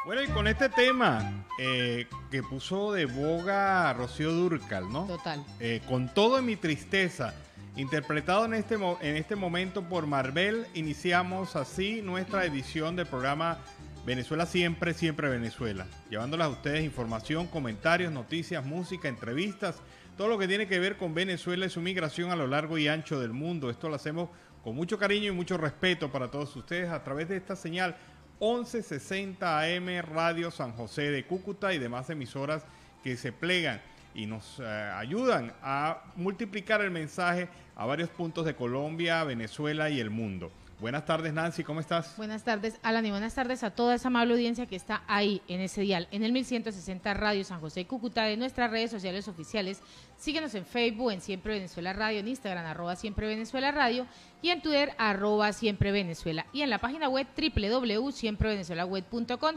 Bueno, y con este tema que puso de boga Rocío Dúrcal, ¿no? Total. Con todo en mi tristeza, interpretado en este momento por Marvel, iniciamos así nuestra edición del programa Venezuela Siempre, Siempre Venezuela, llevándoles a ustedes información, comentarios, noticias, música, entrevistas, todo lo que tiene que ver con Venezuela y su migración a lo largo y ancho del mundo. Esto lo hacemos con mucho cariño y mucho respeto para todos ustedes a través de esta señal 1160 AM Radio San José de Cúcuta y demás emisoras que se plegan y nos ayudan a multiplicar el mensaje a varios puntos de Colombia, Venezuela y el mundo. Buenas tardes, Nancy, ¿cómo estás? Buenas tardes, Alan, y buenas tardes a toda esa amable audiencia que está ahí en ese dial, en el 1160 Radio San José Cúcuta, de nuestras redes sociales oficiales. Síguenos en Facebook, en Siempre Venezuela Radio, en Instagram, @Siempre Venezuela Radio, y en Twitter, @Siempre Venezuela, y en la página web www.siemprevenezuelaweb.com,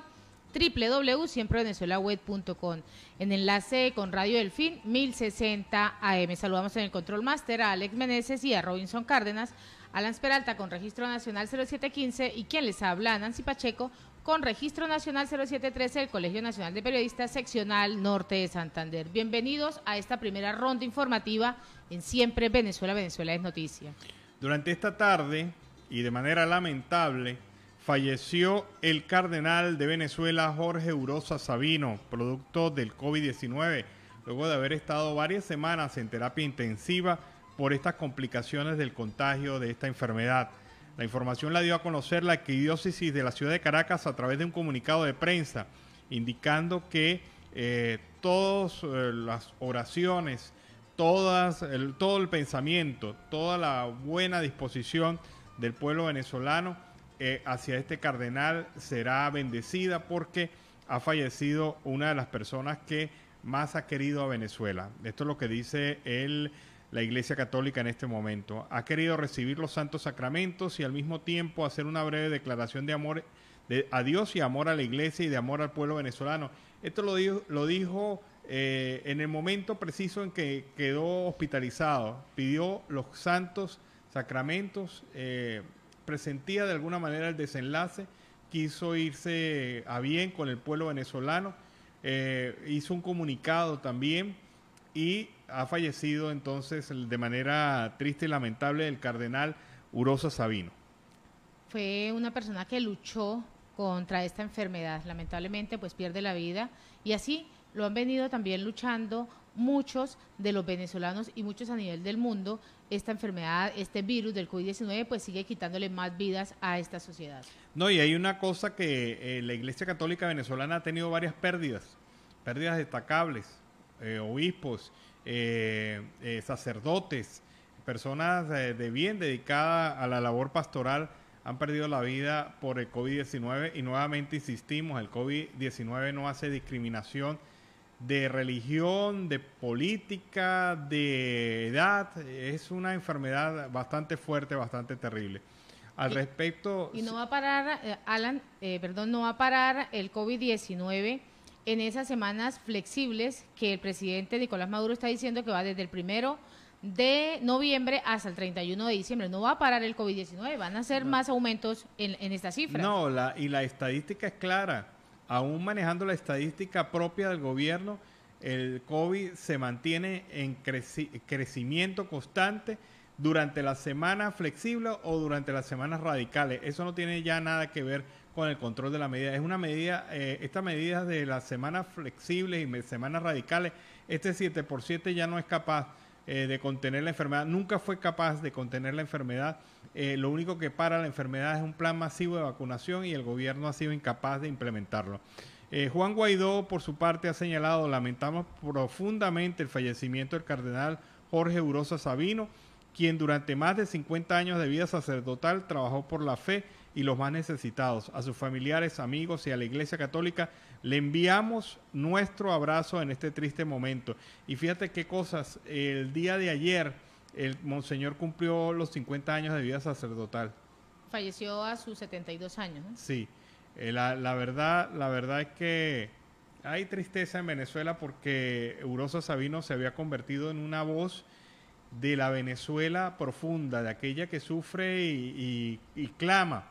www.siemprevenezuelaweb.com, en enlace con Radio Delfín 1060 AM. Saludamos en el Control Master a Alex Meneses y a Robinson Cárdenas, Alan Peralta con Registro Nacional 0715 y quien les habla, Nancy Pacheco, con Registro Nacional 0713 del Colegio Nacional de Periodistas Seccional Norte de Santander. Bienvenidos a esta primera ronda informativa en Siempre Venezuela, Venezuela es Noticia. Durante esta tarde, y de manera lamentable, falleció el cardenal de Venezuela Jorge Urosa Sabino, producto del COVID-19, luego de haber estado varias semanas en terapia intensiva por estas complicaciones del contagio de esta enfermedad. La información la dio a conocer la Arquidiócesis de la ciudad de Caracas a través de un comunicado de prensa, indicando que todas las oraciones, todo el pensamiento, toda la buena disposición del pueblo venezolano hacia este cardenal será bendecida porque ha fallecido una de las personas que más ha querido a Venezuela. Esto es lo que dice la Iglesia Católica en este momento. Ha querido recibir los santos sacramentos y al mismo tiempo hacer una breve declaración de amor a Dios y amor a la Iglesia y de amor al pueblo venezolano. Esto lo dijo en el momento preciso en que quedó hospitalizado. Pidió los santos sacramentos, presentía de alguna manera el desenlace, quiso irse a bien con el pueblo venezolano, hizo un comunicado también y ha fallecido entonces de manera triste y lamentable el cardenal Urosa Sabino. Fue una persona que luchó contra esta enfermedad, lamentablemente pues pierde la vida, y así lo han venido también luchando muchos de los venezolanos y muchos a nivel del mundo. Esta enfermedad, este virus del COVID-19 pues sigue quitándole más vidas a esta sociedad. No, y hay una cosa que la Iglesia Católica venezolana ha tenido varias pérdidas destacables, obispos, sacerdotes, personas de bien dedicadas a la labor pastoral han perdido la vida por el COVID-19 y nuevamente insistimos, el COVID-19 no hace discriminación de religión, de política, de edad. Es una enfermedad bastante fuerte, bastante terrible. Al respecto... Y no va a parar, Alan, no va a parar el COVID-19 en esas semanas flexibles que el presidente Nicolás Maduro está diciendo que va desde el 1 de noviembre hasta el 31 de diciembre. No va a parar el COVID-19, van a ser más aumentos en estas cifras. No, y la estadística es clara. Aún manejando la estadística propia del gobierno, el COVID se mantiene en crecimiento constante durante las semanas flexibles o durante las semanas radicales. Eso no tiene ya nada que ver con el control de la medida. Es una medida, estas medidas de las semanas flexibles y semanas radicales, este 7x7 ya no es capaz de contener la enfermedad, nunca fue capaz de contener la enfermedad. Lo único que para la enfermedad es un plan masivo de vacunación y el gobierno ha sido incapaz de implementarlo. Juan Guaidó, por su parte, ha señalado: lamentamos profundamente el fallecimiento del cardenal Jorge Urosa Sabino, quien durante más de 50 años de vida sacerdotal trabajó por la fe y los más necesitados. A sus familiares, amigos y a la Iglesia Católica le enviamos nuestro abrazo en este triste momento. Y fíjate qué cosas, el día de ayer el monseñor cumplió los 50 años de vida sacerdotal. Falleció a sus 72 años, ¿no? Sí, la verdad es que hay tristeza en Venezuela porque Urosa Sabino se había convertido en una voz de la Venezuela profunda, de aquella que sufre y clama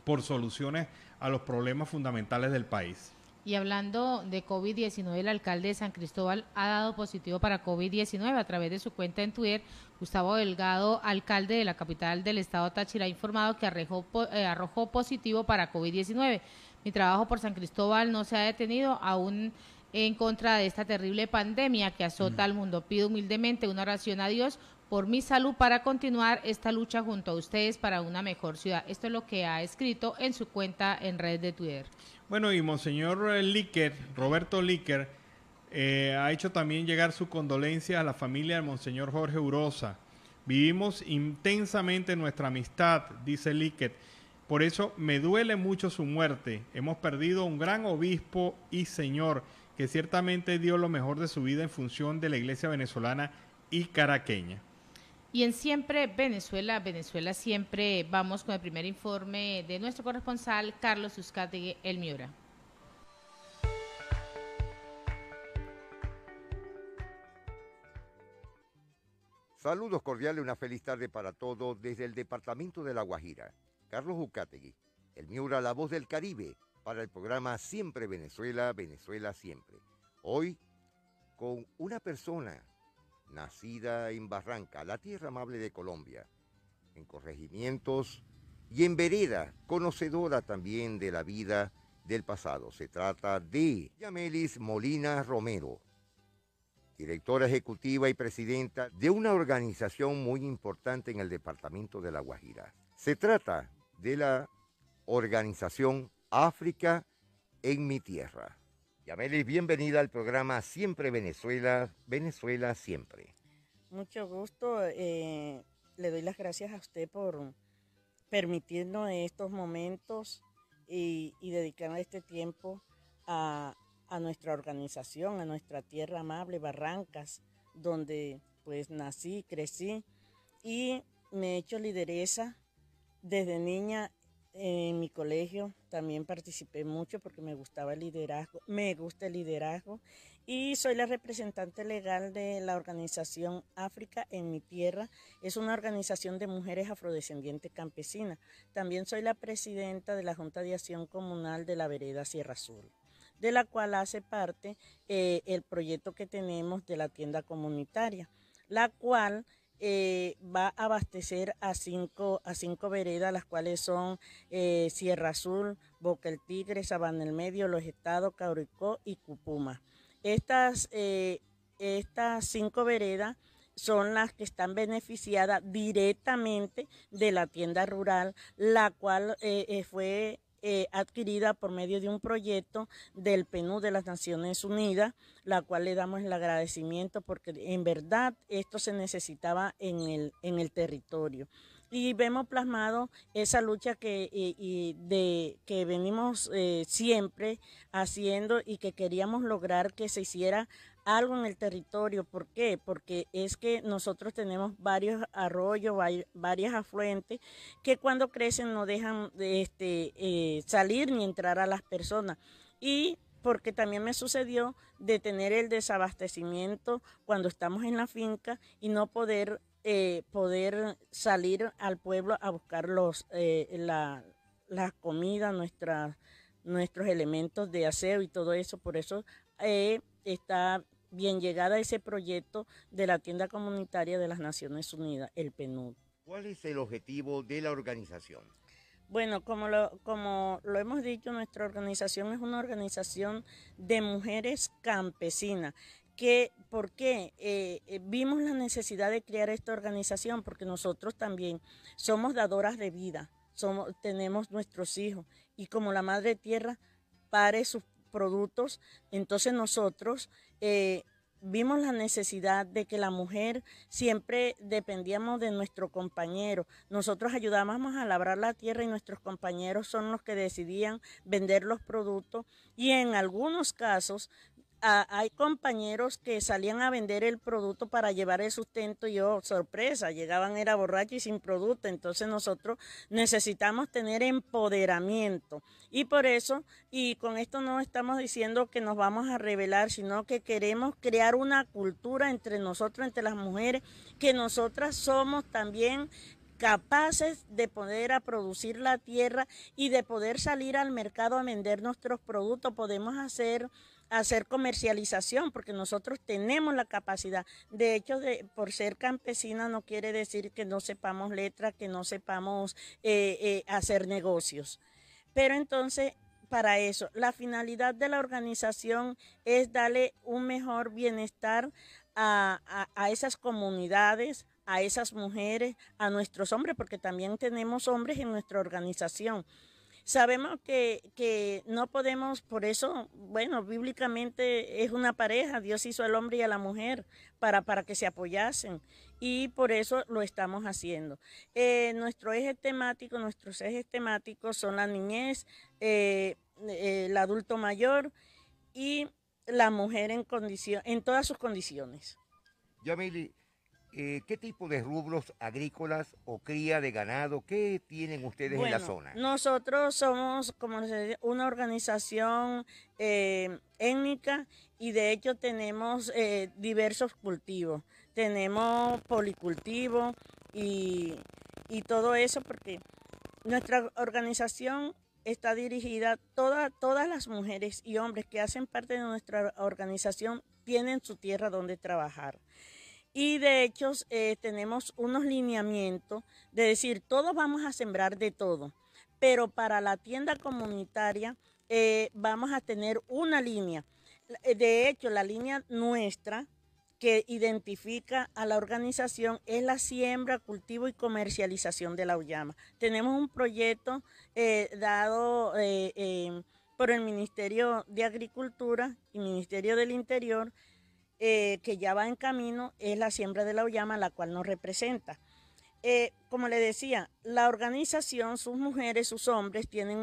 por soluciones a los problemas fundamentales del país. Y hablando de COVID-19, el alcalde de San Cristóbal ha dado positivo para COVID-19. A través de su cuenta en Twitter, Gustavo Delgado, alcalde de la capital del estado Táchira, ha informado que arrojó positivo para COVID-19. Mi trabajo por San Cristóbal no se ha detenido aún en contra de esta terrible pandemia que azota al mundo. Pido humildemente una oración a Dios por mi salud para continuar esta lucha junto a ustedes para una mejor ciudad. Esto es lo que ha escrito en su cuenta en red de Twitter. Bueno, y Monseñor Líquer, Roberto Líquer, ha hecho también llegar su condolencia a la familia del Monseñor Jorge Urosa. Vivimos intensamente nuestra amistad, dice Líquer. Por eso me duele mucho su muerte. Hemos perdido un gran obispo y señor que ciertamente dio lo mejor de su vida en función de la iglesia venezolana y caraqueña. Y en Siempre Venezuela, Venezuela Siempre, vamos con el primer informe de nuestro corresponsal Carlos Uzcategui, El Miura. Saludos cordiales, una feliz tarde para todos desde el departamento de La Guajira. Carlos Uzcategui, El Miura, la voz del Caribe, para el programa Siempre Venezuela, Venezuela Siempre. Hoy, con una persona nacida en Barranca, la tierra amable de Colombia, en corregimientos y en vereda, conocedora también de la vida del pasado. Se trata de Yamelis Molina Romero, directora ejecutiva y presidenta de una organización muy importante en el departamento de La Guajira. Se trata de la organización África en mi tierra. Yamelis, bienvenida al programa Siempre Venezuela, Venezuela Siempre. Mucho gusto, le doy las gracias a usted por permitirnos estos momentos y dedicar este tiempo a nuestra organización, a nuestra tierra amable, Barrancas, donde pues nací, crecí y me he hecho lideresa desde niña. En mi colegio también participé mucho porque me gustaba el liderazgo, me gusta el liderazgo y soy la representante legal de la organización África en mi tierra. Es una organización de mujeres afrodescendientes campesinas. También soy la presidenta de la Junta de Acción Comunal de la Vereda Sierra Azul, de la cual hace parte el proyecto que tenemos de la tienda comunitaria, la cual va a abastecer a cinco veredas, las cuales son Sierra Azul, Boca el Tigre, Sabana del Medio, Los Estados, Cauricó y Cupuma. Estas 5 veredas son las que están beneficiadas directamente de la tienda rural, la cual fue adquirida por medio de un proyecto del PNUD de las Naciones Unidas, la cual le damos el agradecimiento porque en verdad esto se necesitaba en el territorio. Y vemos plasmado esa lucha que venimos siempre haciendo y que queríamos lograr que se hiciera algo en el territorio. ¿Por qué? Porque es que nosotros tenemos varios arroyos, varias afluentes que cuando crecen no dejan salir ni entrar a las personas. Y porque también me sucedió de tener el desabastecimiento cuando estamos en la finca y no poder salir al pueblo a buscar la comida, nuestros elementos de aseo y todo eso. Por eso está bien llegada ese proyecto de la tienda comunitaria de las Naciones Unidas, el PNUD. ¿Cuál es el objetivo de la organización? Bueno, como lo hemos dicho, nuestra organización es una organización de mujeres campesinas. ¿Por qué? Vimos la necesidad de crear esta organización porque nosotros también somos dadoras de vida, tenemos nuestros hijos y como la madre tierra pare sus productos, entonces nosotros vimos la necesidad de que la mujer siempre dependíamos de nuestro compañero. Nosotros ayudábamos a labrar la tierra y nuestros compañeros son los que decidían vender los productos y en algunos casos hay compañeros que salían a vender el producto para llevar el sustento y sorpresa, llegaban era borrachos y sin producto. Entonces nosotros necesitamos tener empoderamiento y por eso, y con esto no estamos diciendo que nos vamos a rebelar, sino que queremos crear una cultura entre nosotros, entre las mujeres, que nosotras somos también capaces de poder a producir la tierra y de poder salir al mercado a vender nuestros productos. Podemos hacer comercialización porque nosotros tenemos la capacidad. De hecho, por ser campesina no quiere decir que no sepamos letras, que no sepamos hacer negocios. Pero entonces, para eso, la finalidad de la organización es darle un mejor bienestar a esas comunidades, a esas mujeres, a nuestros hombres, porque también tenemos hombres en nuestra organización. Sabemos que no podemos, por eso, bueno, bíblicamente es una pareja, Dios hizo al hombre y a la mujer para que se apoyasen y por eso lo estamos haciendo. Nuestros ejes temáticos son la niñez, el adulto mayor y la mujer en todas sus condiciones. Yamili, ¿qué tipo de rubros agrícolas o cría de ganado, qué tienen ustedes en la zona? Nosotros somos, como les decía, una organización étnica y de hecho tenemos diversos cultivos. Tenemos policultivo y todo eso porque nuestra organización está dirigida, todas las mujeres y hombres que hacen parte de nuestra organización tienen su tierra donde trabajar. Y de hecho tenemos unos lineamientos de decir, todos vamos a sembrar de todo, pero para la tienda comunitaria vamos a tener una línea. De hecho, la línea nuestra que identifica a la organización es la siembra, cultivo y comercialización de la auyama. Tenemos un proyecto dado por el Ministerio de Agricultura y Ministerio del Interior, que ya va en camino, es la siembra de la auyama, la cual nos representa. Como le decía, la organización, sus mujeres, sus hombres, tienen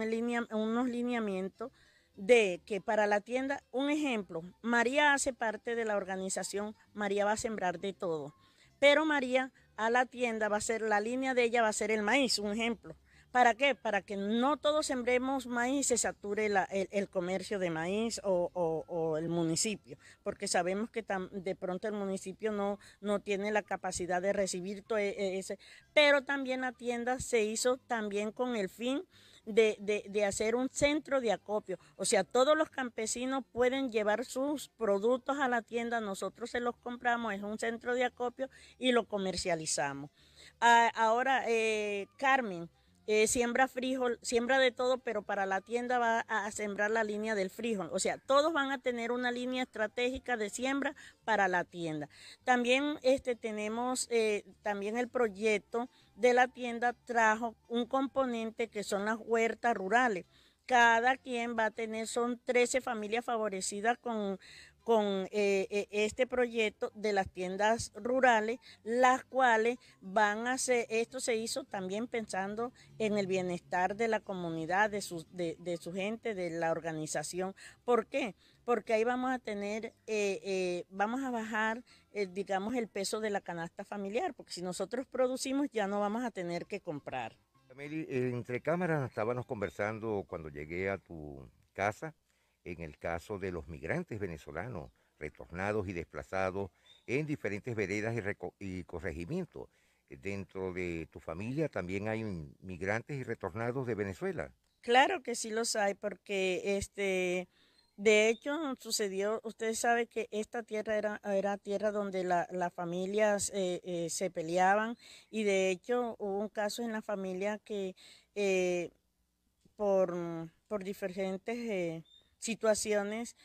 unos lineamientos de que para la tienda, un ejemplo, María hace parte de la organización, María va a sembrar de todo, pero María a la tienda va a ser, la línea de ella va a ser el maíz, un ejemplo. ¿Para qué? Para que no todos sembremos maíz y se sature el comercio de maíz o el municipio, porque sabemos que de pronto el municipio no tiene la capacidad de recibir todo ese, pero también la tienda se hizo también con el fin de hacer un centro de acopio, o sea, todos los campesinos pueden llevar sus productos a la tienda, nosotros se los compramos, es un centro de acopio y lo comercializamos. Ahora, Carmen, siembra frijol, siembra de todo, pero para la tienda va a sembrar la línea del frijol. O sea, todos van a tener una línea estratégica de siembra para la tienda. También tenemos también el proyecto de la tienda trajo un componente que son las huertas rurales. Cada quien va a tener, son 13 familias favorecidas con este proyecto de las tiendas rurales, las cuales van a ser, esto se hizo también pensando en el bienestar de la comunidad, de su gente, de la organización. ¿Por qué? Porque ahí vamos a tener, vamos a bajar, digamos, el peso de la canasta familiar, porque si nosotros producimos ya no vamos a tener que comprar. Amelie, entre cámaras estábamos conversando cuando llegué a tu casa, en el caso de los migrantes venezolanos, retornados y desplazados en diferentes veredas y corregimientos. Dentro de tu familia también hay migrantes y retornados de Venezuela. Claro que sí los hay, porque de hecho sucedió, usted sabe que esta tierra era tierra donde las familias se peleaban y de hecho hubo un caso en la familia que por diferentes situaciones,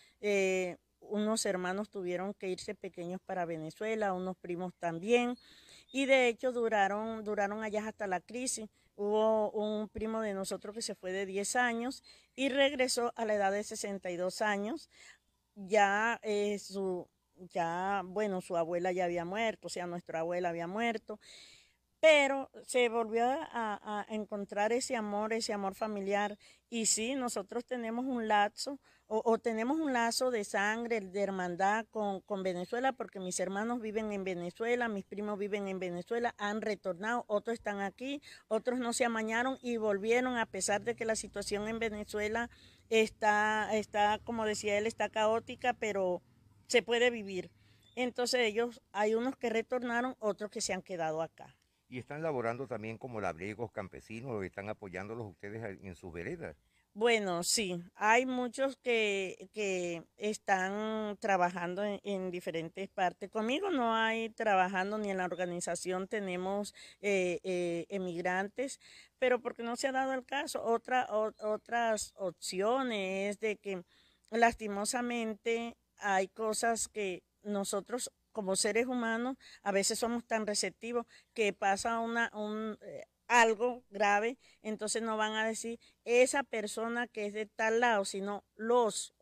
unos hermanos tuvieron que irse pequeños para Venezuela, unos primos también, y de hecho duraron allá hasta la crisis. Hubo un primo de nosotros que se fue de 10 años y regresó a la edad de 62 años. Ya su abuela ya había muerto, o sea, nuestra abuela había muerto, pero se volvió a encontrar ese amor familiar. Y sí, nosotros tenemos un lazo, tenemos un lazo de sangre, de hermandad con Venezuela, porque mis hermanos viven en Venezuela, mis primos viven en Venezuela, han retornado, otros están aquí, otros no se amañaron y volvieron, a pesar de que la situación en Venezuela está, como decía él, está caótica, pero se puede vivir. Entonces hay unos que retornaron, otros que se han quedado acá. Y están laborando también como labriegos campesinos, están apoyándolos ustedes en sus veredas. Bueno, sí, hay muchos que están trabajando en diferentes partes. Conmigo no hay trabajando ni en la organización tenemos emigrantes, pero porque no se ha dado el caso. Otras opciones es de que lastimosamente hay cosas que nosotros como seres humanos a veces somos tan receptivos que pasa algo grave, entonces no van a decir esa persona que es de tal lado, sino los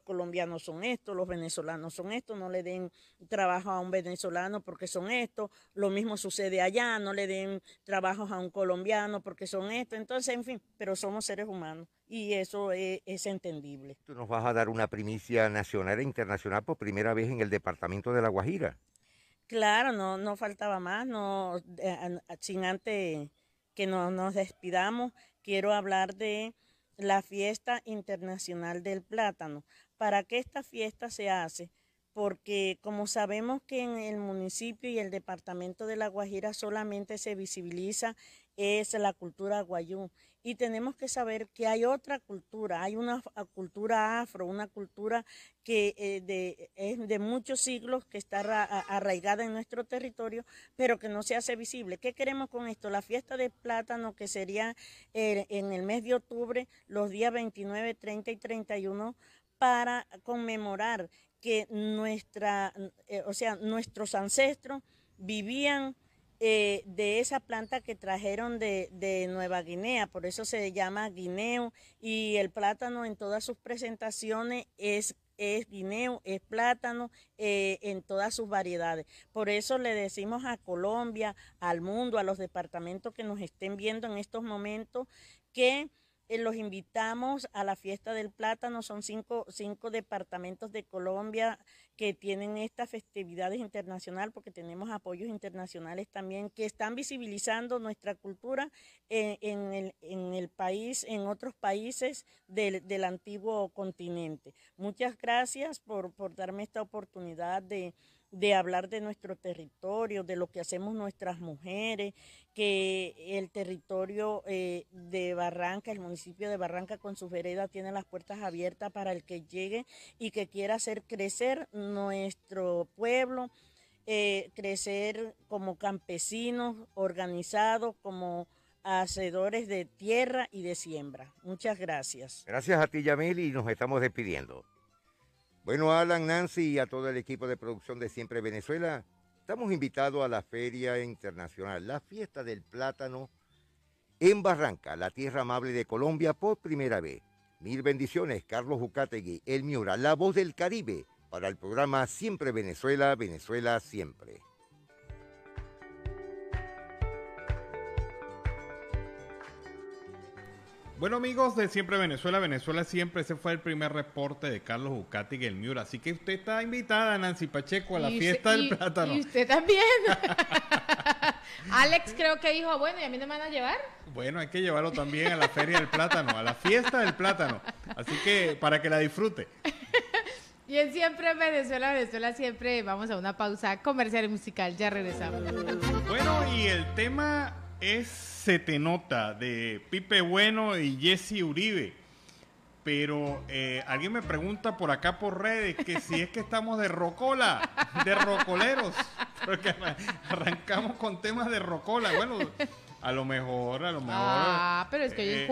colombianos son estos, los venezolanos son estos, no le den trabajo a un venezolano porque son estos, lo mismo sucede allá, no le den trabajos a un colombiano porque son estos, entonces, en fin, pero somos seres humanos y eso es entendible. Tú nos vas a dar una primicia nacional e internacional por primera vez en el departamento de La Guajira. Claro, no faltaba más, no, sin antes que nos despidamos, quiero hablar de la Fiesta Internacional del Plátano. ¿Para qué esta fiesta se hace? Porque como sabemos que en el municipio y el departamento de La Guajira solamente se visibiliza es la cultura guayú y tenemos que saber que hay otra cultura, hay una cultura afro, una cultura que es de muchos siglos que está arraigada en nuestro territorio, pero que no se hace visible. ¿Qué queremos con esto? La fiesta de plátano que sería en el mes de octubre, los días 29, 30 y 31, para conmemorar que nuestros ancestros vivían de esa planta que trajeron de Nueva Guinea, por eso se llama guineo, y el plátano en todas sus presentaciones es guineo, es plátano en todas sus variedades. Por eso le decimos a Colombia, al mundo, a los departamentos que nos estén viendo en estos momentos, que los invitamos a la fiesta del plátano. Son cinco departamentos de Colombia que tienen estas festividades internacionales, porque tenemos apoyos internacionales también que están visibilizando nuestra cultura en el país, en otros países del antiguo continente. Muchas gracias por darme esta oportunidad de hablar de nuestro territorio, de lo que hacemos nuestras mujeres, que el territorio de Barranca, el municipio de Barranca con sus veredas tiene las puertas abiertas para el que llegue y que quiera hacer crecer nuestro pueblo, crecer como campesinos organizados, como hacedores de tierra y de siembra. Muchas gracias. Gracias a ti, Yameli, y nos estamos despidiendo. Bueno, Alan, Nancy y a todo el equipo de producción de Siempre Venezuela, estamos invitados a la Feria Internacional, la Fiesta del Plátano en Barranca, la tierra amable de Colombia, por primera vez. Mil bendiciones, Carlos Ucategui, el Miura, la voz del Caribe, para el programa Siempre Venezuela, Venezuela Siempre. Bueno, amigos de Siempre Venezuela, Venezuela Siempre, ese fue el primer reporte de Carlos Ucategui, el Miura. Así que usted está invitada, Nancy Pacheco, a la fiesta del plátano. Y usted también. Alex creo que dijo, bueno, ¿y a mí no me van a llevar? Bueno, hay que llevarlo también a la Feria del Plátano, a la fiesta del plátano. Así que, para que la disfrute. Y en Siempre Venezuela, Venezuela Siempre, vamos a una pausa comercial y musical. Ya regresamos. Bueno, y el tema es Se te nota, de Pipe Bueno y Jesse Uribe. Pero alguien me pregunta por acá por redes que si es que estamos de rocola, de rocoleros, porque arrancamos con temas de rocola. Bueno, a lo mejor. Ah, pero es que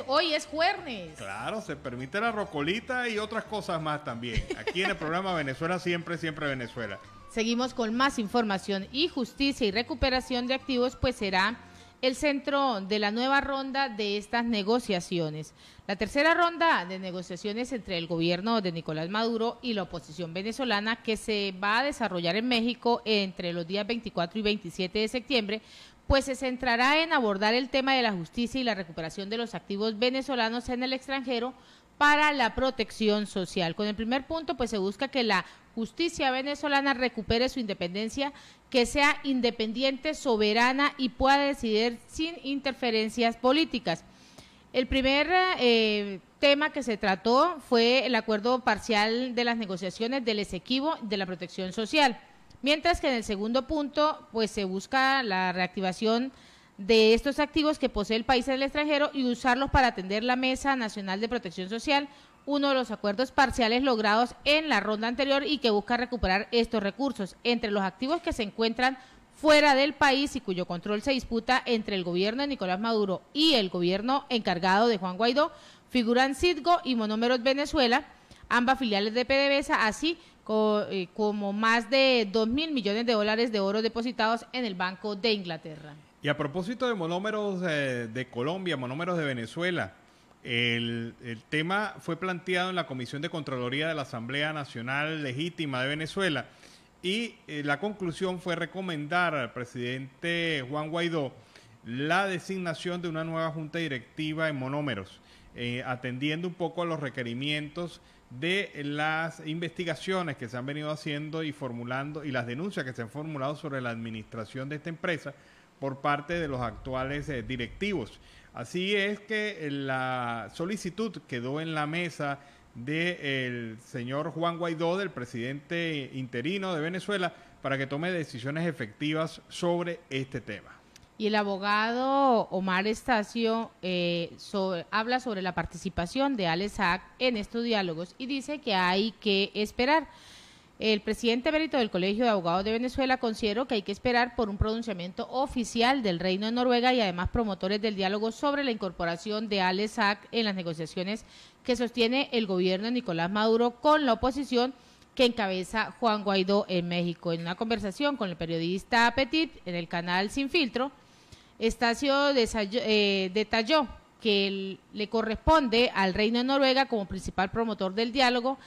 hoy es jueves, Claro, se permite la rocolita y otras cosas más también. Aquí en el programa Venezuela Siempre, Siempre Venezuela. Seguimos con más información y justicia y recuperación de activos, pues será el centro de la nueva ronda de estas negociaciones. La tercera ronda de negociaciones entre el gobierno de Nicolás Maduro y la oposición venezolana, que se va a desarrollar en México entre los días 24 y 27 de septiembre, pues se centrará en abordar el tema de la justicia y la recuperación de los activos venezolanos en el extranjero para la protección social. Con el primer punto, pues se busca que la justicia venezolana recupere su independencia, que sea independiente, soberana y pueda decidir sin interferencias políticas. El primer tema que se trató fue el acuerdo parcial de las negociaciones del Esequibo de la protección social. Mientras que en el segundo punto, pues se busca la reactivación de estos activos que posee el país en el extranjero y usarlos para atender la Mesa Nacional de Protección Social, uno de los acuerdos parciales logrados en la ronda anterior y que busca recuperar estos recursos. Entre los activos que se encuentran fuera del país y cuyo control se disputa entre el gobierno de Nicolás Maduro y el gobierno encargado de Juan Guaidó, figuran Citgo y Monómeros Venezuela, ambas filiales de PDVSA, así como más de 2.000 millones de dólares de oro depositados en el Banco de Inglaterra. Y a propósito de monómeros de Colombia, monómeros de Venezuela, el tema fue planteado en la Comisión de Contraloría de la Asamblea Nacional Legítima de Venezuela y la conclusión fue recomendar al presidente Juan Guaidó la designación de una nueva junta directiva en monómeros, atendiendo un poco a los requerimientos de las investigaciones que se han venido haciendo y formulando y las denuncias que se han formulado sobre la administración de esta empresa por parte de los actuales directivos. Así es que la solicitud quedó en la mesa del señor Juan Guaidó, del presidente interino de Venezuela, para que tome decisiones efectivas sobre este tema. Y el abogado Omar Estacio habla sobre la participación de Alex Saab en estos diálogos y dice que hay que esperar. El presidente emérito del Colegio de Abogados de Venezuela consideró que hay que esperar por un pronunciamiento oficial del Reino de Noruega y además promotores del diálogo sobre la incorporación de Alex Saab en las negociaciones que sostiene el gobierno de Nicolás Maduro con la oposición que encabeza Juan Guaidó en México. En una conversación con el periodista Petit en el canal Sin Filtro, Estacio detalló que le corresponde al Reino de Noruega como principal promotor del diálogo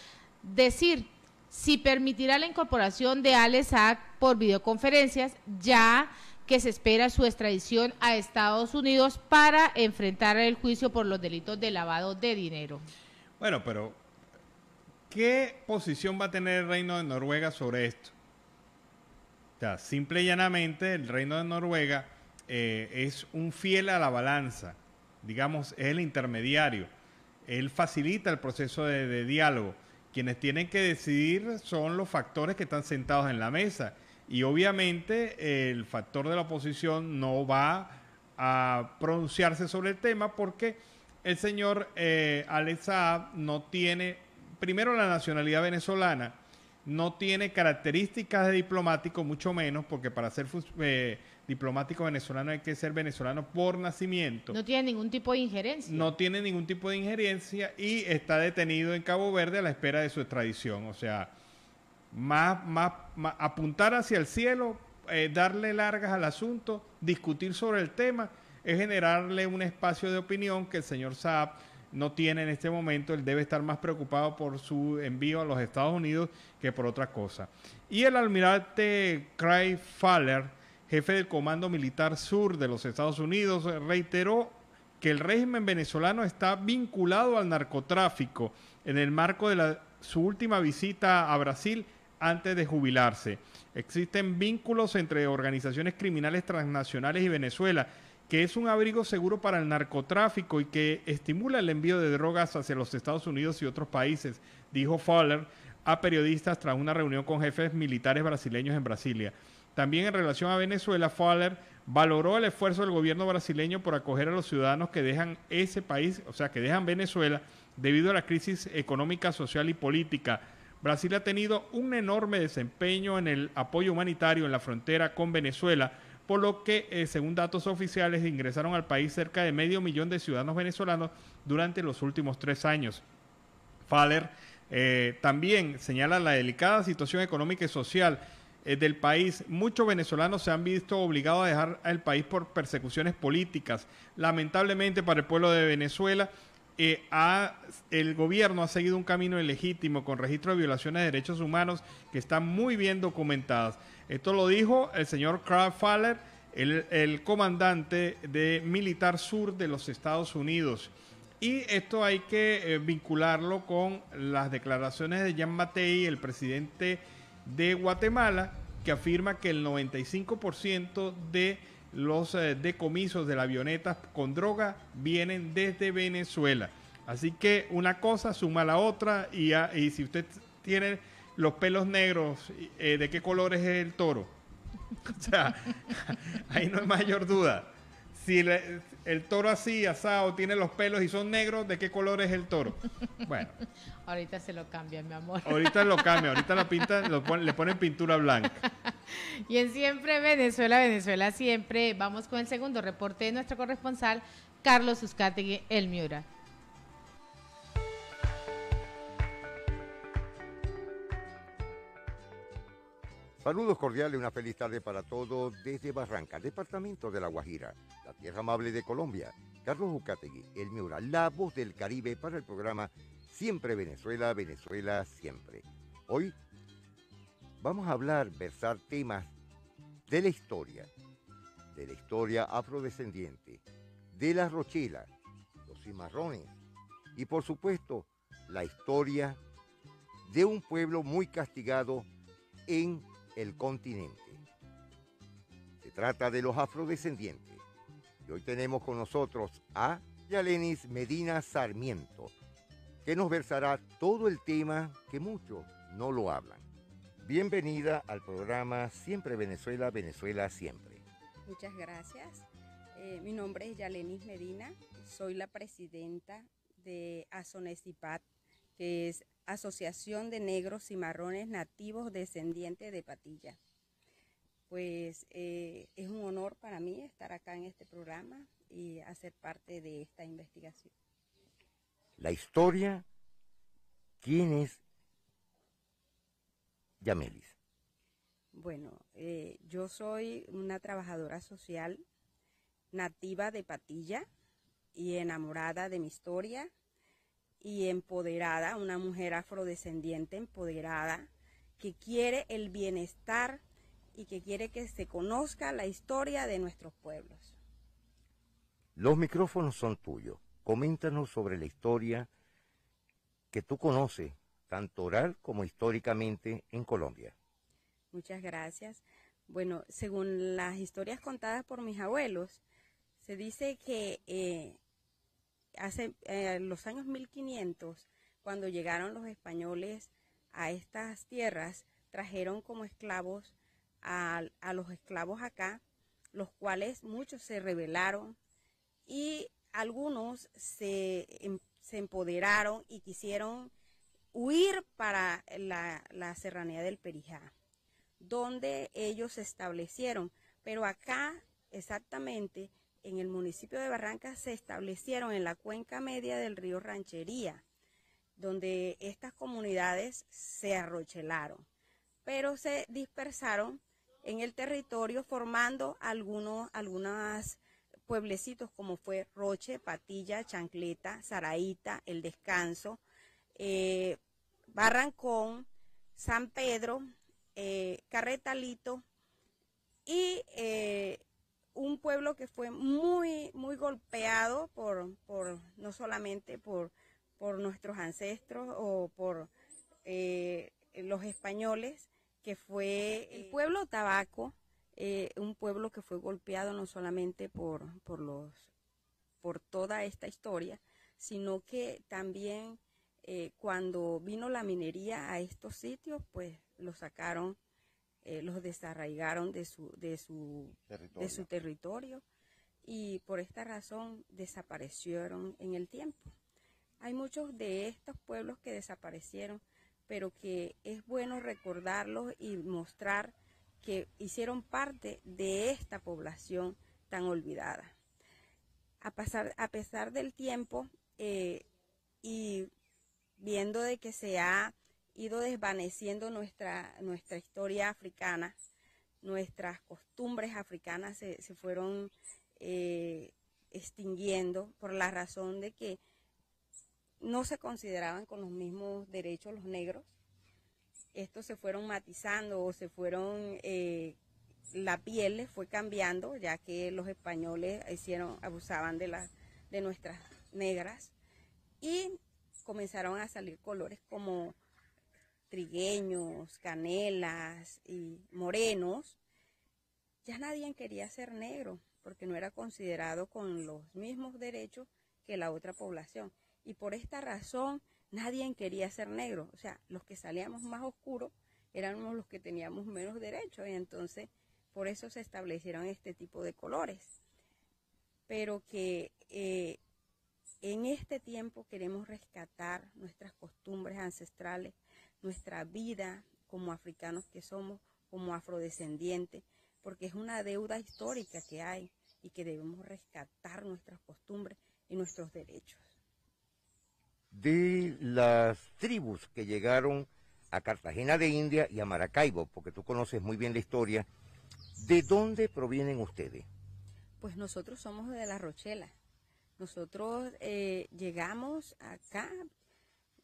decir si permitirá la incorporación de Alex Saab por videoconferencias, ya que se espera su extradición a Estados Unidos para enfrentar el juicio por los delitos de lavado de dinero. Bueno, pero ¿qué posición va a tener el Reino de Noruega sobre esto? O sea, simple y llanamente, el Reino de Noruega es un fiel a la balanza, digamos, es el intermediario. Él facilita el proceso de diálogo. Quienes tienen que decidir son los factores que están sentados en la mesa y obviamente el factor de la oposición no va a pronunciarse sobre el tema porque el señor Alex Saab no tiene, primero, la nacionalidad venezolana, no tiene características de diplomático, mucho menos, porque para ser diplomático venezolano hay que ser venezolano por nacimiento. No tiene ningún tipo de injerencia. No tiene ningún tipo de injerencia y está detenido en Cabo Verde a la espera de su extradición. O sea, más apuntar hacia el cielo, darle largas al asunto, discutir sobre el tema, es generarle un espacio de opinión que el señor Saab no tiene en este momento. Él debe estar más preocupado por su envío a los Estados Unidos que por otra cosa. Y el almirante Craig Faller, jefe del Comando Militar Sur de los Estados Unidos, reiteró que el régimen venezolano está vinculado al narcotráfico en el marco de su última visita a Brasil antes de jubilarse. Existen vínculos entre organizaciones criminales transnacionales y Venezuela, que es un abrigo seguro para el narcotráfico y que estimula el envío de drogas hacia los Estados Unidos y otros países, dijo Fowler a periodistas tras una reunión con jefes militares brasileños en Brasilia. También en relación a Venezuela, Fowler valoró el esfuerzo del gobierno brasileño por acoger a los ciudadanos que dejan ese país, o sea, que dejan Venezuela debido a la crisis económica, social y política. Brasil ha tenido un enorme desempeño en el apoyo humanitario en la frontera con Venezuela, por lo que, según datos oficiales, ingresaron al país cerca de 500.000 de ciudadanos venezolanos durante los últimos 3 años. Fowler también señala la delicada situación económica y social del país. Muchos venezolanos se han visto obligados a dejar el país por persecuciones políticas. Lamentablemente para el pueblo de Venezuela, el gobierno ha seguido un camino ilegítimo con registro de violaciones de derechos humanos que están muy bien documentadas. Esto lo dijo el señor Craig Faller, el comandante de Militar Sur de los Estados Unidos. Y esto hay que vincularlo con las declaraciones de Jan Matei, el presidente de Guatemala, que afirma que el 95% de los decomisos de las avionetas con droga vienen desde Venezuela. Así que una cosa suma a la otra y si usted tiene los pelos negros, ¿de qué color es el toro? O sea, ahí no hay mayor duda. Si el toro así, asado, tiene los pelos y son negros, ¿de qué color es el toro? Bueno. Ahorita se lo cambian, mi amor. Ahorita lo cambia, ahorita la pintan, le ponen pintura blanca. Y en Siempre Venezuela, Venezuela siempre, vamos con el segundo reporte de nuestro corresponsal, Carlos Uzcategui, El Miura. Saludos cordiales, una feliz tarde para todos desde Barranca, departamento de La Guajira, la tierra amable de Colombia. Carlos Uzcategui, El Miura, la voz del Caribe para el programa Siempre Venezuela, Venezuela siempre. Hoy vamos a versar temas de la historia afrodescendiente, de la Rochela, los cimarrones y por supuesto la historia de un pueblo muy castigado en el continente. Se trata de los afrodescendientes. Y hoy tenemos con nosotros a Yalenis Medina Sarmiento, que nos versará todo el tema que muchos no lo hablan. Bienvenida al programa Siempre Venezuela, Venezuela siempre. Muchas gracias. Mi nombre es Yalenis Medina, soy la presidenta de ASONESIPAT, que es Asociación de Negros Cimarrones Nativos Descendientes de Patilla. Pues es un honor para mí estar acá en este programa y hacer parte de esta investigación. La historia, ¿quién es Yamelis? Bueno, yo soy una trabajadora social nativa de Patilla y enamorada de mi historia y empoderada, una mujer afrodescendiente empoderada que quiere el bienestar y que quiere que se conozca la historia de nuestros pueblos. Los micrófonos son tuyos. Coméntanos sobre la historia que tú conoces, tanto oral como históricamente en Colombia. Muchas gracias. Bueno, según las historias contadas por mis abuelos, se dice que hace los años 1500, cuando llegaron los españoles a estas tierras, trajeron como esclavos a los esclavos acá, los cuales muchos se rebelaron y algunos se empoderaron y quisieron huir para la serranía del Perijá, donde ellos se establecieron. Pero acá, exactamente, en el municipio de Barranca, se establecieron en la cuenca media del río Ranchería, donde estas comunidades se arrochelaron, pero se dispersaron en el territorio formando algunos pueblecitos como fue Roche, Patilla, Chancleta, Saraíta, El Descanso, Barrancón, San Pedro, Carretalito y un pueblo que fue muy golpeado por no solamente por nuestros ancestros o por los españoles, que fue el pueblo Tabaco, un pueblo que fue golpeado no solamente por toda esta historia, sino que también cuando vino la minería a estos sitios, pues los sacaron, los desarraigaron de su territorio y por esta razón desaparecieron en el tiempo. Hay muchos de estos pueblos que desaparecieron, pero que es bueno recordarlos y mostrar que hicieron parte de esta población tan olvidada. A pesar del tiempo y viendo de que se ha ido desvaneciendo nuestra historia africana, nuestras costumbres africanas se fueron extinguiendo por la razón de que no se consideraban con los mismos derechos los negros. Estos se fueron matizando o se fueron, la piel les fue cambiando, ya que los españoles abusaban de nuestras negras y comenzaron a salir colores como trigueños, canelas y morenos. Ya nadie quería ser negro porque no era considerado con los mismos derechos que la otra población. Y por esta razón nadie quería ser negro, o sea, los que salíamos más oscuros éramos los que teníamos menos derechos, y entonces por eso se establecieron este tipo de colores. Pero que en este tiempo queremos rescatar nuestras costumbres ancestrales, nuestra vida como africanos que somos, como afrodescendientes, porque es una deuda histórica que hay y que debemos rescatar nuestras costumbres y nuestros derechos. De las tribus que llegaron a Cartagena de India y a Maracaibo, porque tú conoces muy bien la historia, ¿de dónde provienen ustedes? Pues nosotros somos de La Rochela. Nosotros llegamos acá,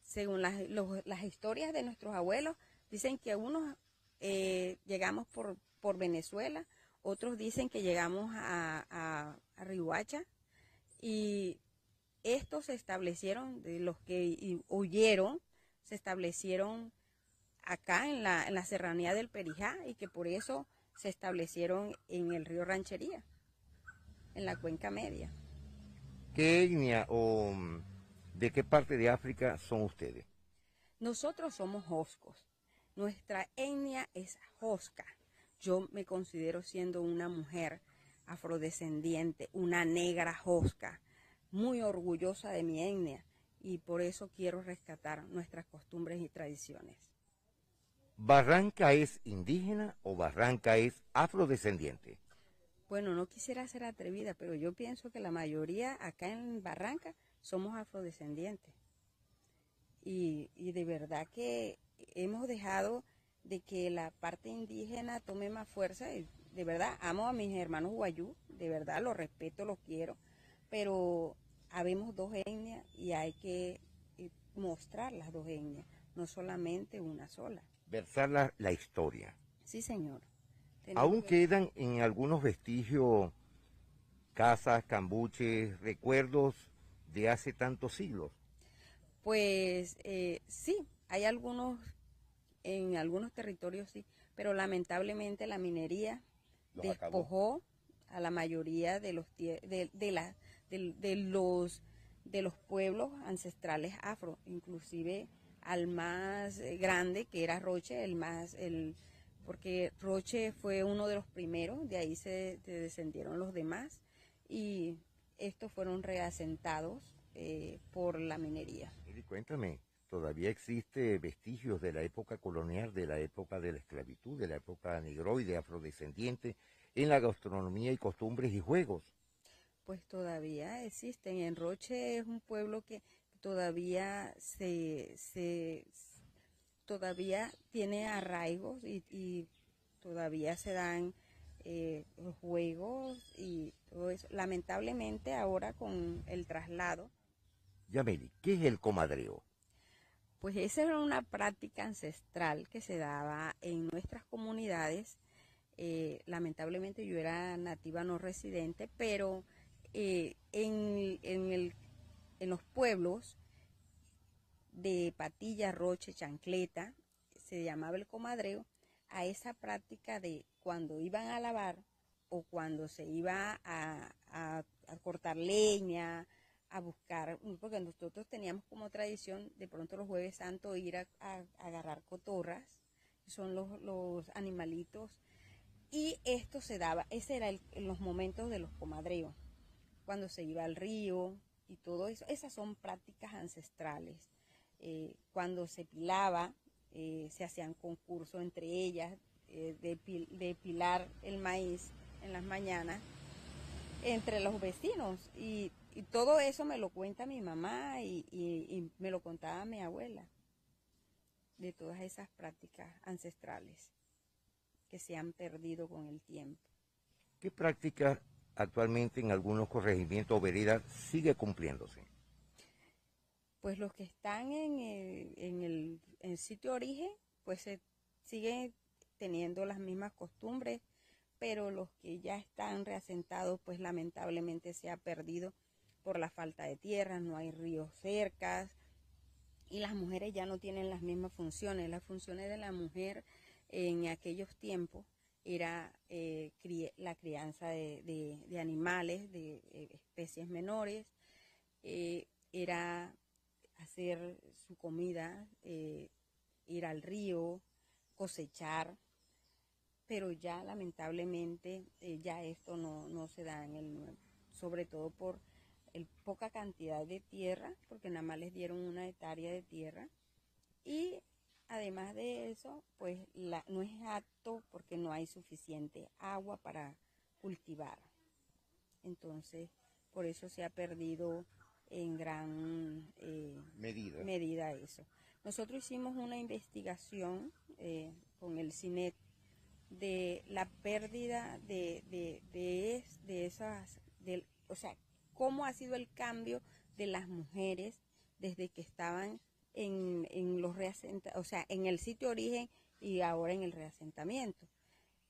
según las historias de nuestros abuelos, dicen que unos llegamos por Venezuela, otros dicen que llegamos a Riohacha, y estos se establecieron, de los que huyeron, se establecieron acá en la serranía del Perijá, y que por eso se establecieron en el río Ranchería, en la cuenca media. ¿Qué etnia o de qué parte de África son ustedes? Nosotros somos joscos. Nuestra etnia es josca. Yo me considero siendo una mujer afrodescendiente, una negra josca, muy orgullosa de mi etnia, y por eso quiero rescatar nuestras costumbres y tradiciones. ¿Barranca es indígena o Barranca es afrodescendiente? Bueno, no quisiera ser atrevida, pero yo pienso que la mayoría acá en Barranca somos afrodescendientes. Y de verdad que hemos dejado de que la parte indígena tome más fuerza. Y de verdad, amo a mis hermanos guayú, de verdad los respeto, los quiero, pero habemos dos etnias y hay que mostrar las dos etnias, no solamente una sola. Versar la historia. Sí, señor. Aún quedan en algunos vestigios, casas, cambuches, recuerdos de hace tantos siglos. Pues sí, hay algunos, en algunos territorios sí, pero lamentablemente la minería despojó a la mayoría de los pueblos ancestrales afro, inclusive al más grande, que era Roche, porque Roche fue uno de los primeros, de ahí se descendieron los demás, y estos fueron reasentados por la minería. Y cuéntame, ¿todavía existe vestigios de la época colonial, de la época de la esclavitud, de la época negroide, afrodescendiente, en la gastronomía y costumbres y juegos? Pues todavía existen. En Roche es un pueblo que todavía todavía tiene arraigos, y todavía se dan juegos y todo eso. Lamentablemente ahora con el traslado. Yameli, ¿qué es el comadreo? Pues esa era una práctica ancestral que se daba en nuestras comunidades. Lamentablemente yo era nativa no residente, pero en los pueblos de Patilla, Roche, Chancleta, se llamaba el comadreo a esa práctica de cuando iban a lavar o cuando se iba a cortar leña, a buscar, porque nosotros teníamos como tradición de pronto los jueves santos ir a agarrar cotorras, que son los animalitos, y esto se daba, ese era en los momentos de los comadreos, cuando se iba al río y todo eso. Esas son prácticas ancestrales. Cuando se pilaba, se hacían concursos entre ellas de pilar el maíz en las mañanas entre los vecinos, y todo eso me lo cuenta mi mamá y me lo contaba mi abuela, de todas esas prácticas ancestrales que se han perdido con el tiempo. ¿Qué práctica actualmente en algunos corregimientos o veredas sigue cumpliéndose? Pues los que están en el sitio origen, pues se siguen teniendo las mismas costumbres, pero los que ya están reasentados, pues lamentablemente se ha perdido por la falta de tierra, no hay ríos cercas, y las mujeres ya no tienen las mismas funciones. Las funciones de la mujer en aquellos tiempos era la crianza de animales, de especies menores, era hacer su comida, ir al río, cosechar, pero ya lamentablemente ya esto no se da en el, sobre todo por poca cantidad de tierra, porque nada más les dieron 1 hectárea de tierra, y además de eso, pues no es apto porque no hay suficiente agua para cultivar. Entonces, por eso se ha perdido en gran medida eso. Nosotros hicimos una investigación con el CINET de la pérdida o sea, cómo ha sido el cambio de las mujeres desde que estaban en los o sea, en el sitio de origen y ahora en el reasentamiento,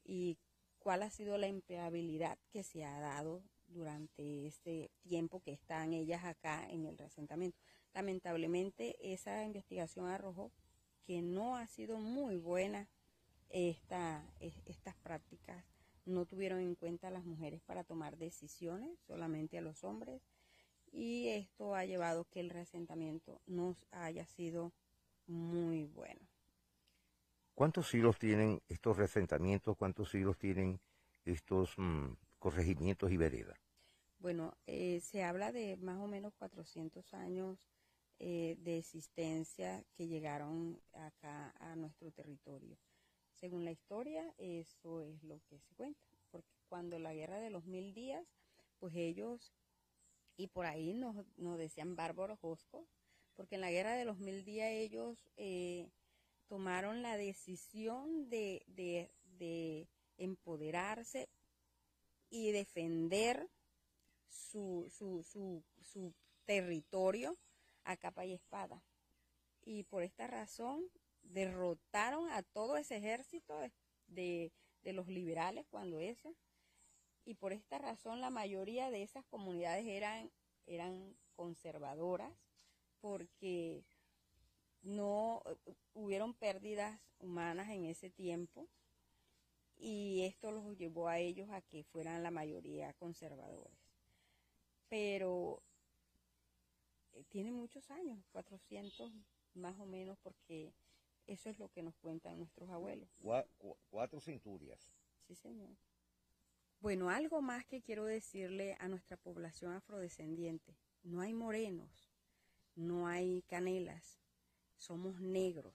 y cuál ha sido la empleabilidad que se ha dado durante este tiempo que están ellas acá en el reasentamiento. Lamentablemente esa investigación arrojó que no ha sido muy buena estas prácticas. No tuvieron en cuenta a las mujeres para tomar decisiones, solamente a los hombres, y esto ha llevado que el reasentamiento no haya sido muy bueno. ¿Cuántos siglos tienen estos reasentamientos? ¿Cuántos siglos tienen estos corregimientos y veredas? Bueno, se habla de más o menos 400 años de existencia que llegaron acá a nuestro territorio. Según la historia, eso es lo que se cuenta, porque cuando la guerra de los 1000 días, pues ellos, y por ahí nos decían bárbaros hoscos, porque en la guerra de los 1000 días ellos tomaron la decisión de empoderarse y defender su territorio a capa y espada. Y por esta razón derrotaron a todo ese ejército de los liberales cuando eso, y por esta razón la mayoría de esas comunidades eran conservadoras, porque no hubieron pérdidas humanas en ese tiempo, y esto los llevó a ellos a que fueran la mayoría conservadores. Pero tiene muchos años, 400 más o menos, porque eso es lo que nos cuentan nuestros abuelos. 4 centurias. Sí, señor. Bueno, algo más que quiero decirle a nuestra población afrodescendiente. No hay morenos, no hay canelas, somos negros.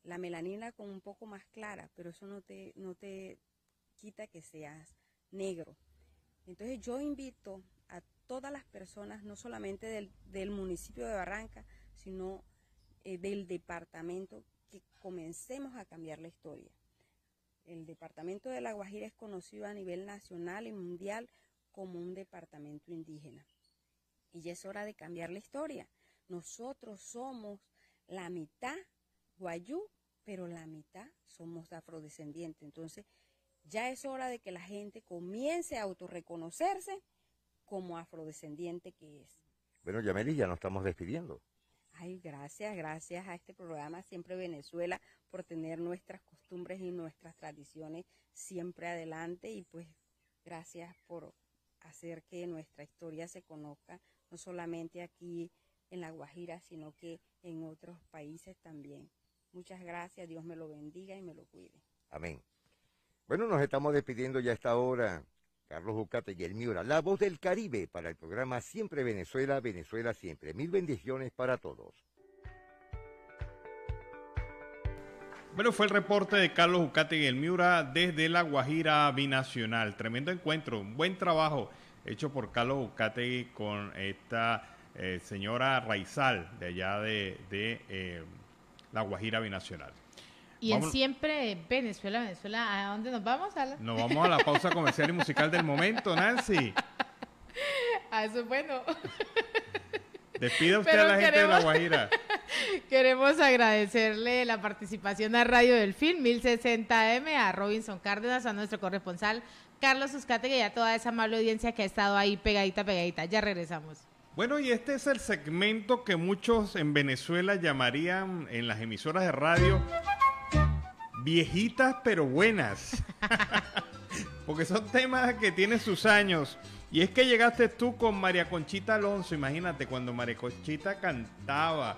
La melanina con un poco más clara, pero eso no te quita que seas negro. Entonces yo invito a todas las personas, no solamente del municipio de Barranca, sino del departamento, que comencemos a cambiar la historia. El departamento de La Guajira es conocido a nivel nacional y mundial como un departamento indígena. Y ya es hora de cambiar la historia. Nosotros somos la mitad guayú, pero la mitad somos afrodescendientes. Entonces ya es hora de que la gente comience a autorreconocerse como afrodescendiente que es. Bueno, Yameli, ya nos estamos despidiendo. Ay, gracias a este programa Siempre Venezuela por tener nuestras costumbres y nuestras tradiciones siempre adelante, y pues gracias por hacer que nuestra historia se conozca, no solamente aquí en La Guajira, sino que en otros países también. Muchas gracias, Dios me lo bendiga y me lo cuide. Amén. Bueno, nos estamos despidiendo ya a esta hora. Carlos Ucategui, el Miura, la voz del Caribe, para el programa Siempre Venezuela, Venezuela Siempre. 1000 bendiciones para todos. Bueno, fue el reporte de Carlos Ucategui, el Miura, desde La Guajira Binacional. Tremendo encuentro, un buen trabajo hecho por Carlos Ucategui con esta señora Raizal, de allá de La Guajira Binacional. Y en Siempre Venezuela, ¿a dónde nos vamos, Ala? Nos vamos a la pausa comercial y musical del momento, Nancy. Eso es bueno. Despida usted a la gente de La Guajira. Queremos agradecerle la participación a Radio Delfín 1060 AM, a Robinson Cárdenas, a nuestro corresponsal Carlos Ucategui y a toda esa amable audiencia que ha estado ahí pegadita. Ya regresamos. Bueno, y este es el segmento que muchos en Venezuela llamarían en las emisoras de radio viejitas pero buenas. Porque son temas que tienen sus años Y es que llegaste tú con María Conchita Alonso, imagínate, cuando María Conchita cantaba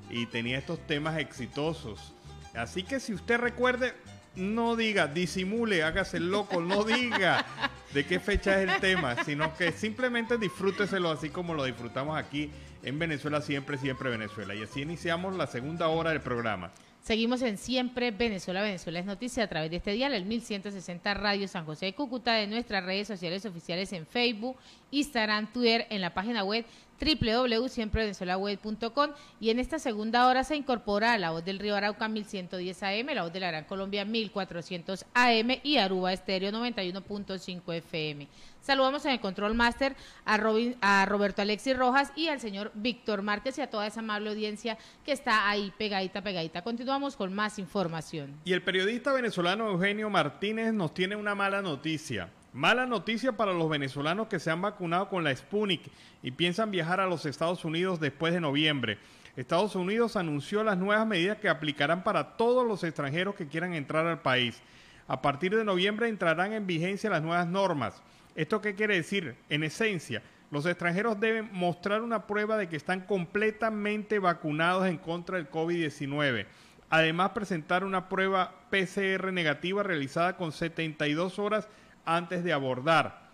y tenía estos temas exitosos. Así que si usted recuerde, no diga, disimule, hágase el loco, no diga de qué fecha es el tema, sino que simplemente disfrúteselo así como lo disfrutamos aquí en Venezuela, siempre, siempre Venezuela. Y así iniciamos la segunda hora del programa. Seguimos en Siempre Venezuela. Venezuela es noticia a través de este dial, el 1160 Radio San José de Cúcuta, de nuestras redes sociales oficiales en Facebook, Instagram, Twitter, en la página web www.siemprevenezuelaweb.com, y en esta segunda hora se incorpora La Voz del Río Arauca 1110 AM, La Voz de la Gran Colombia 1400 AM y Aruba Estéreo 91.5 FM. Saludamos en el Control Master a Roberto Alexis Rojas y al señor Víctor Márquez y a toda esa amable audiencia que está ahí pegadita. Continuamos con más información. Y el periodista venezolano Eugenio Martínez nos tiene una mala noticia. Mala noticia para los venezolanos que se han vacunado con la Sputnik y piensan viajar a los Estados Unidos después de noviembre. Estados Unidos anunció las nuevas medidas que aplicarán para todos los extranjeros que quieran entrar al país. A partir de noviembre entrarán en vigencia las nuevas normas. ¿Esto qué quiere decir? En esencia, los extranjeros deben mostrar una prueba de que están completamente vacunados en contra del COVID-19. Además, presentar una prueba PCR negativa realizada con 72 horas antes de abordar.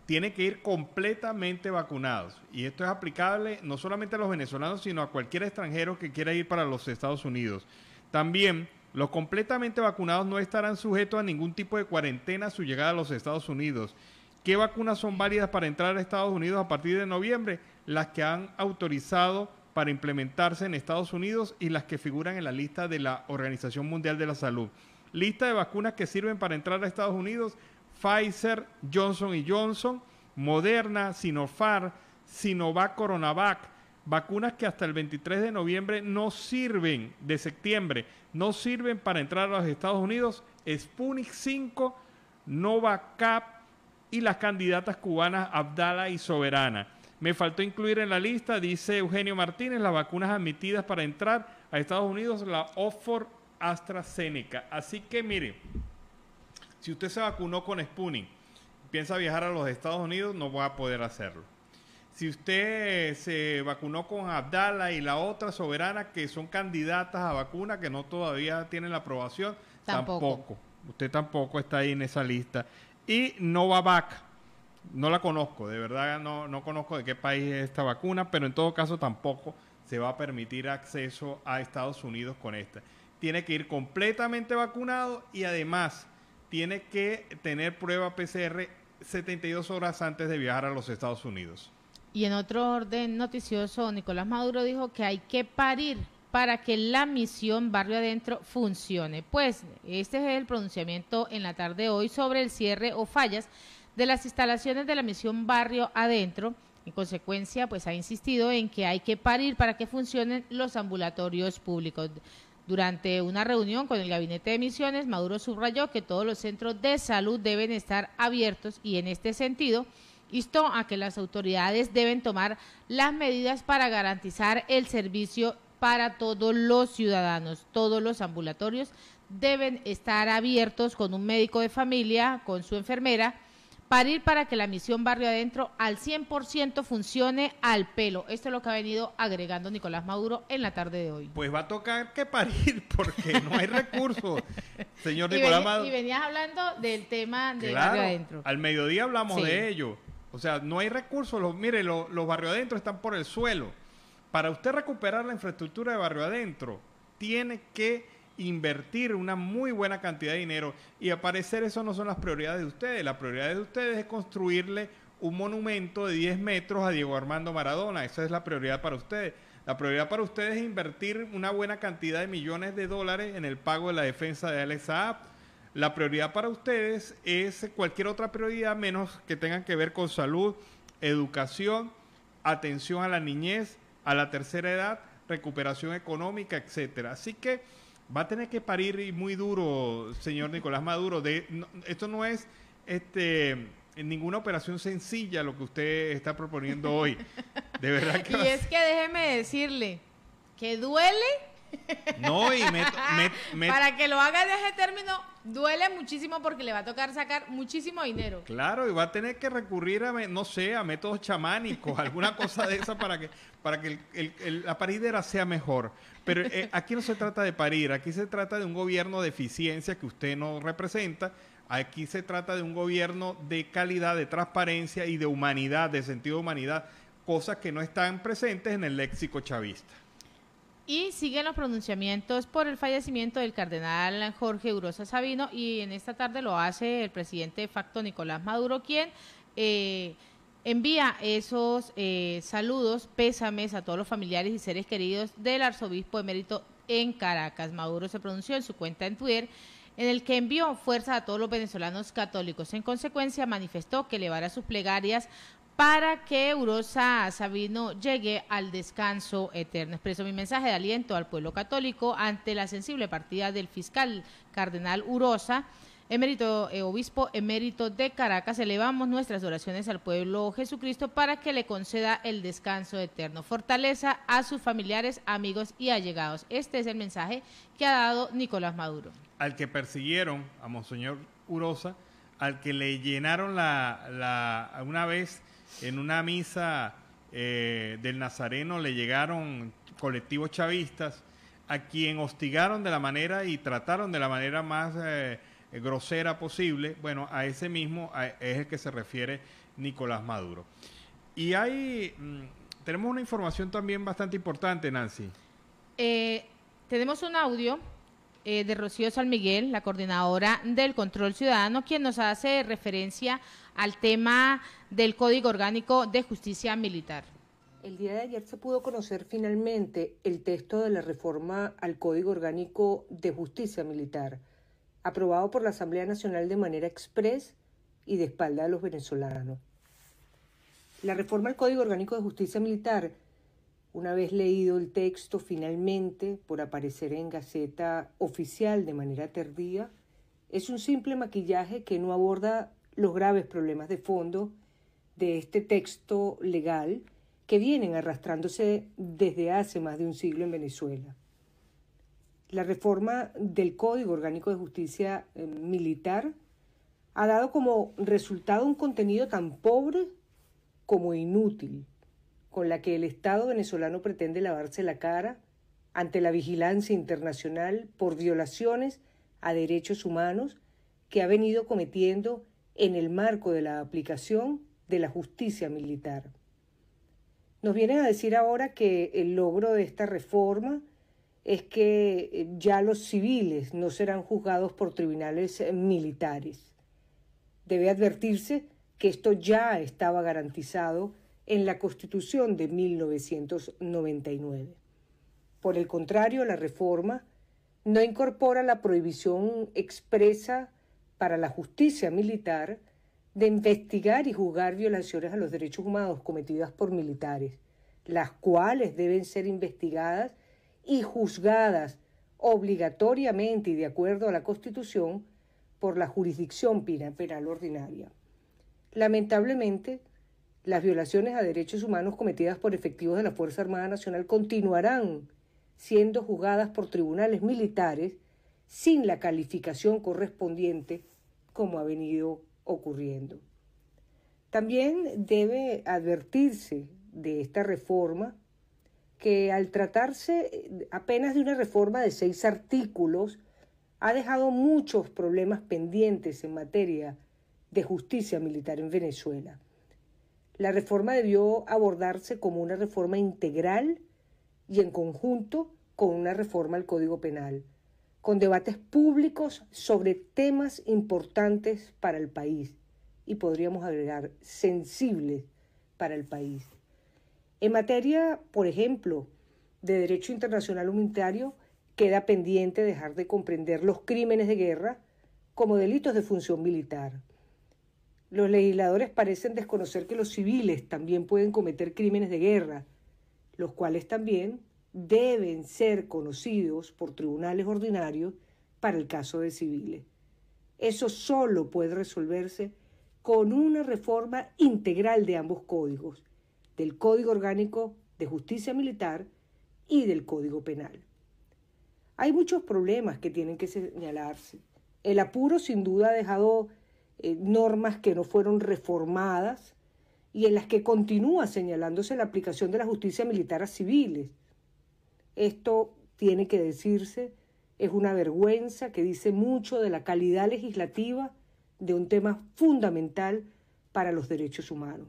Tiene que ir completamente vacunados. Y esto es aplicable no solamente a los venezolanos, sino a cualquier extranjero que quiera ir para los Estados Unidos. También, los completamente vacunados no estarán sujetos a ningún tipo de cuarentena a su llegada a los Estados Unidos. ¿Qué vacunas son válidas para entrar a Estados Unidos a partir de noviembre? Las que han autorizado para implementarse en Estados Unidos y las que figuran en la lista de la Organización Mundial de la Salud. Lista de vacunas que sirven para entrar a Estados Unidos: Pfizer, Johnson & Johnson, Moderna, Sinopharm, Sinovac, Coronavac. Vacunas que hasta el 23 de noviembre no sirven, de septiembre, no sirven para entrar a los Estados Unidos: Sputnik 5, Novavax y las candidatas cubanas Abdala y Soberana. Me faltó incluir en la lista, dice Eugenio Martínez, las vacunas admitidas para entrar a Estados Unidos, la Oxford AstraZeneca. Así que mire, si usted se vacunó con Sputnik, piensa viajar a los Estados Unidos, no va a poder hacerlo. Si usted se vacunó con Abdala y la otra Soberana, que son candidatas a vacuna, que no todavía tienen la aprobación, tampoco. Usted tampoco está ahí en esa lista. Y Novavax, no la conozco, de verdad no conozco de qué país es esta vacuna, pero en todo caso tampoco se va a permitir acceso a Estados Unidos con esta. Tiene que ir completamente vacunado y además tiene que tener prueba PCR 72 horas antes de viajar a los Estados Unidos. Y en otro orden noticioso, Nicolás Maduro dijo que hay que parir para que la misión Barrio Adentro funcione. Pues este es el pronunciamiento en la tarde de hoy sobre el cierre o fallas de las instalaciones de la misión Barrio Adentro. En consecuencia, pues ha insistido en que hay que parir para que funcionen los ambulatorios públicos. Durante una reunión con el Gabinete de Misiones, Maduro subrayó que todos los centros de salud deben estar abiertos y en este sentido instó a que las autoridades deben tomar las medidas para garantizar el servicio para todos los ciudadanos. Todos los ambulatorios deben estar abiertos con un médico de familia, con su enfermera, parir para que la misión Barrio Adentro al 100% funcione al pelo. Esto es lo que ha venido agregando Nicolás Maduro en la tarde de hoy. Pues va a tocar que parir porque no hay recursos, señor Nicolás Maduro. Y venías hablando del tema de Claro, Barrio Adentro. Al mediodía hablamos de ello. O sea, no hay recursos. Los Barrio Adentro están por el suelo. Para usted recuperar la infraestructura de Barrio Adentro, tiene que invertir una muy buena cantidad de dinero y al parecer eso no son las prioridades de ustedes. La prioridad de ustedes es construirle un monumento de 10 metros a Diego Armando Maradona. Esa es la prioridad para ustedes. La prioridad para ustedes es invertir una buena cantidad de millones de dólares en el pago de la defensa de Alex Saab. La prioridad para ustedes es cualquier otra prioridad menos que tengan que ver con salud, educación, atención a la niñez, a la tercera edad, recuperación económica, etcétera. Así que va a tener que parir y muy duro, señor Nicolás Maduro. Esto no es ninguna operación sencilla lo que usted está proponiendo hoy. De verdad que y es que déjeme decirle que duele No, y para que lo haga en ese término, duele muchísimo porque le va a tocar sacar muchísimo dinero. Claro, y va a tener que recurrir a, no sé, a métodos chamánicos, alguna cosa de esa para que la paridera sea mejor. Pero aquí no se trata de parir, aquí se trata de un gobierno de eficiencia que usted no representa. Aquí se trata de un gobierno de calidad, de transparencia y de humanidad, de sentido de humanidad, cosas que no están presentes en el léxico chavista. Y siguen los pronunciamientos por el fallecimiento del cardenal Jorge Urosa Sabino, y en esta tarde lo hace el presidente de facto Nicolás Maduro, quien envía esos saludos, pésames a todos los familiares y seres queridos del arzobispo emérito en Caracas. Maduro se pronunció en su cuenta en Twitter, en el que envió fuerza a todos los venezolanos católicos. En consecuencia, manifestó que elevará sus plegarias para que Urosa Sabino llegue al descanso eterno. Expreso mi mensaje de aliento al pueblo católico ante la sensible partida del fiscal cardenal Urosa, obispo emérito de Caracas. Elevamos nuestras oraciones al pueblo Jesucristo para que le conceda el descanso eterno. Fortaleza a sus familiares, amigos y allegados. Este es el mensaje que ha dado Nicolás Maduro. Al que persiguieron a Monseñor Urosa, al que le llenaron una vez en una misa del Nazareno, le llegaron colectivos chavistas, a quien hostigaron de la manera y trataron de la manera más grosera posible. Bueno, a ese mismo es el que se refiere Nicolás Maduro. Y tenemos una información también bastante importante, Nancy. Tenemos un audio de Rocío San Miguel, la coordinadora del Control Ciudadano, quien nos hace referencia al tema del Código Orgánico de Justicia Militar. El día de ayer se pudo conocer finalmente el texto de la reforma al Código Orgánico de Justicia Militar, aprobado por la Asamblea Nacional de manera exprés y de espalda de los venezolanos. La reforma al Código Orgánico de Justicia Militar, una vez leído el texto finalmente por aparecer en Gaceta Oficial de manera tardía, es un simple maquillaje que no aborda los graves problemas de fondo de este texto legal que vienen arrastrándose desde hace más de un siglo en Venezuela. La reforma del Código Orgánico de Justicia Militar ha dado como resultado un contenido tan pobre como inútil, con la que el Estado venezolano pretende lavarse la cara ante la vigilancia internacional por violaciones a derechos humanos que ha venido cometiendo en el marco de la aplicación de la justicia militar. Nos vienen a decir ahora que el logro de esta reforma es que ya los civiles no serán juzgados por tribunales militares. Debe advertirse que esto ya estaba garantizado en la Constitución de 1999. Por el contrario, la reforma no incorpora la prohibición expresa para la justicia militar de investigar y juzgar violaciones a los derechos humanos cometidas por militares, las cuales deben ser investigadas y juzgadas obligatoriamente y de acuerdo a la Constitución por la jurisdicción penal ordinaria. Lamentablemente, las violaciones a derechos humanos cometidas por efectivos de la Fuerza Armada Nacional continuarán siendo juzgadas por tribunales militares sin la calificación correspondiente, como ha venido ocurriendo. También debe advertirse de esta reforma que, al tratarse apenas de una reforma de 6 artículos, ha dejado muchos problemas pendientes en materia de justicia militar en Venezuela. La reforma debió abordarse como una reforma integral y en conjunto con una reforma al Código Penal, con debates públicos sobre temas importantes para el país y podríamos agregar sensibles para el país. En materia, por ejemplo, de derecho internacional humanitario, queda pendiente dejar de comprender los crímenes de guerra como delitos de función militar. Los legisladores parecen desconocer que los civiles también pueden cometer crímenes de guerra, los cuales también deben ser conocidos por tribunales ordinarios para el caso de civiles. Eso solo puede resolverse con una reforma integral de ambos códigos, del Código Orgánico de Justicia Militar y del Código Penal. Hay muchos problemas que tienen que señalarse. El apuro sin duda ha dejado normas que no fueron reformadas y en las que continúa señalándose la aplicación de la justicia militar a civiles. Esto tiene que decirse, es una vergüenza que dice mucho de la calidad legislativa de un tema fundamental para los derechos humanos.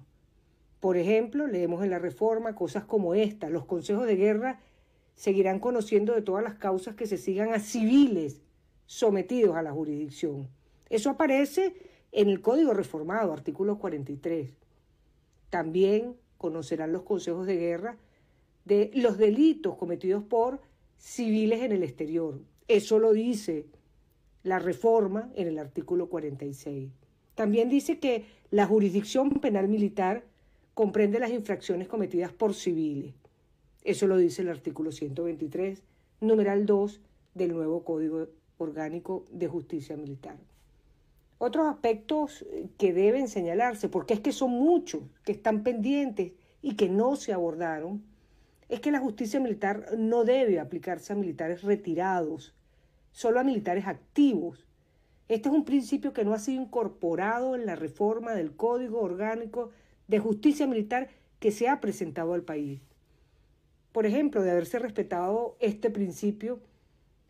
Por ejemplo, leemos en la reforma cosas como esta: los consejos de guerra seguirán conociendo de todas las causas que se sigan a civiles sometidos a la jurisdicción. Eso aparece en el Código Reformado, artículo 43. También conocerán los consejos de guerra de los delitos cometidos por civiles en el exterior. Eso lo dice la reforma en el artículo 46. También dice que la jurisdicción penal militar comprende las infracciones cometidas por civiles. Eso lo dice el artículo 123, numeral 2 del nuevo Código Orgánico de Justicia Militar. Otros aspectos que deben señalarse, porque es que son muchos que están pendientes y que no se abordaron, es que la justicia militar no debe aplicarse a militares retirados, solo a militares activos. Este es un principio que no ha sido incorporado en la reforma del Código Orgánico de Justicia Militar que se ha presentado al país. Por ejemplo, de haberse respetado este principio,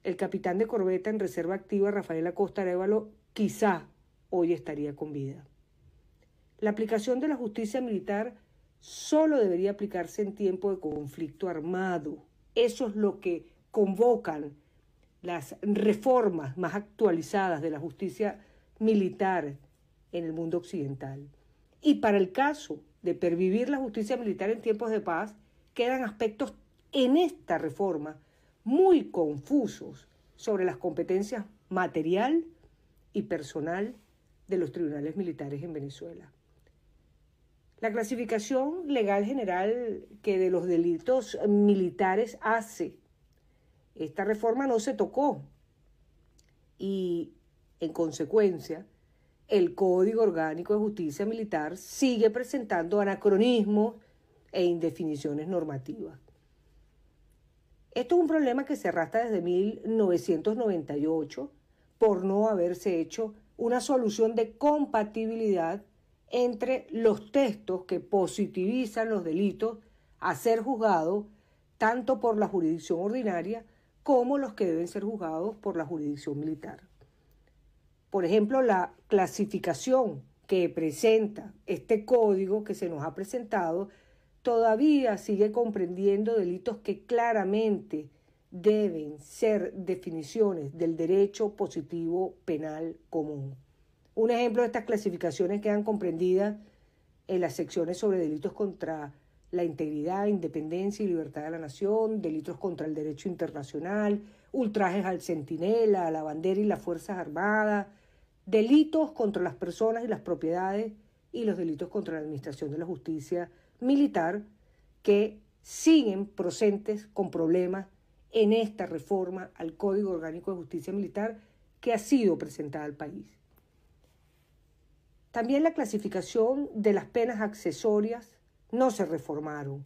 el capitán de corbeta en reserva activa, Rafael Acosta Arévalo, quizá hoy estaría con vida. La aplicación de la justicia militar solo debería aplicarse en tiempo de conflicto armado. Eso es lo que convocan las reformas más actualizadas de la justicia militar en el mundo occidental. Y para el caso de pervivir la justicia militar en tiempos de paz, quedan aspectos en esta reforma muy confusos sobre las competencias material y personal de los tribunales militares en Venezuela. La clasificación legal general que de los delitos militares hace esta reforma no se tocó y, en consecuencia, el Código Orgánico de Justicia Militar sigue presentando anacronismos e indefiniciones normativas. Esto es un problema que se arrastra desde 1998 por no haberse hecho una solución de compatibilidad entre los textos que positivizan los delitos a ser juzgados tanto por la jurisdicción ordinaria como los que deben ser juzgados por la jurisdicción militar. Por ejemplo, la clasificación que presenta este código que se nos ha presentado todavía sigue comprendiendo delitos que claramente deben ser definiciones del derecho positivo penal común. Un ejemplo de estas clasificaciones quedan comprendidas en las secciones sobre delitos contra la integridad, independencia y libertad de la nación, delitos contra el derecho internacional, ultrajes al centinela, a la bandera y las Fuerzas Armadas, delitos contra las personas y las propiedades y los delitos contra la administración de la justicia militar, que siguen presentes con problemas en esta reforma al Código Orgánico de Justicia Militar que ha sido presentada al país. También la clasificación de las penas accesorias no se reformaron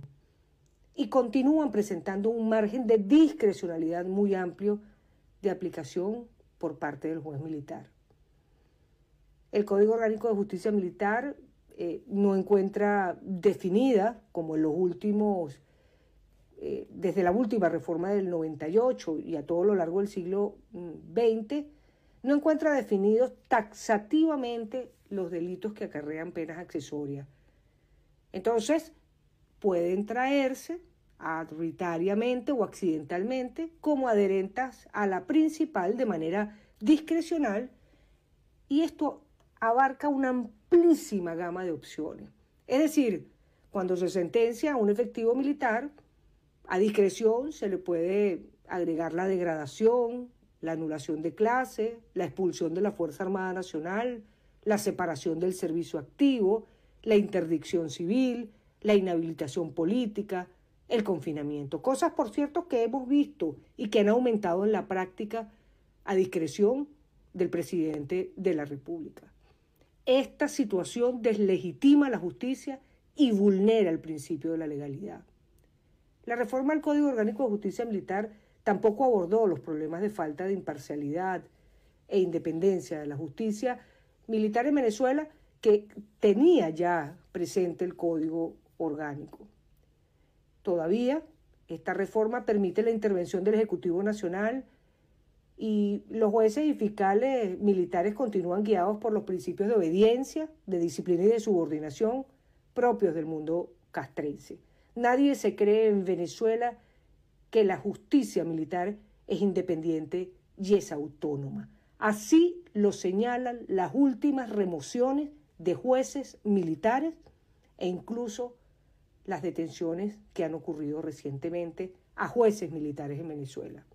y continúan presentando un margen de discrecionalidad muy amplio de aplicación por parte del juez militar. El Código Orgánico de Justicia Militar no encuentra definida, como en los últimos, desde la última reforma del 98 y a todo lo largo del siglo XX, no encuentra definidos taxativamente los delitos que acarrean penas accesorias. Entonces, pueden traerse arbitrariamente o accidentalmente como adherentes a la principal de manera discrecional, y esto abarca una amplísima gama de opciones. Es decir, cuando se sentencia a un efectivo militar, a discreción se le puede agregar la degradación, la anulación de clase, la expulsión de la Fuerza Armada Nacional, la separación del servicio activo, la interdicción civil, la inhabilitación política, el confinamiento. Cosas, por cierto, que hemos visto y que han aumentado en la práctica a discreción del presidente de la República. Esta situación deslegitima la justicia y vulnera el principio de la legalidad. La reforma al Código Orgánico de Justicia Militar Tampoco abordó los problemas de falta de imparcialidad e independencia de la justicia militar en Venezuela, que tenía ya presente el Código Orgánico. Todavía esta reforma permite la intervención del Ejecutivo Nacional y los jueces y fiscales militares continúan guiados por los principios de obediencia, de disciplina y de subordinación propios del mundo castrense. Nadie se cree en Venezuela que la justicia militar es independiente y es autónoma. Así lo señalan las últimas remociones de jueces militares e incluso las detenciones que han ocurrido recientemente a jueces militares en Venezuela.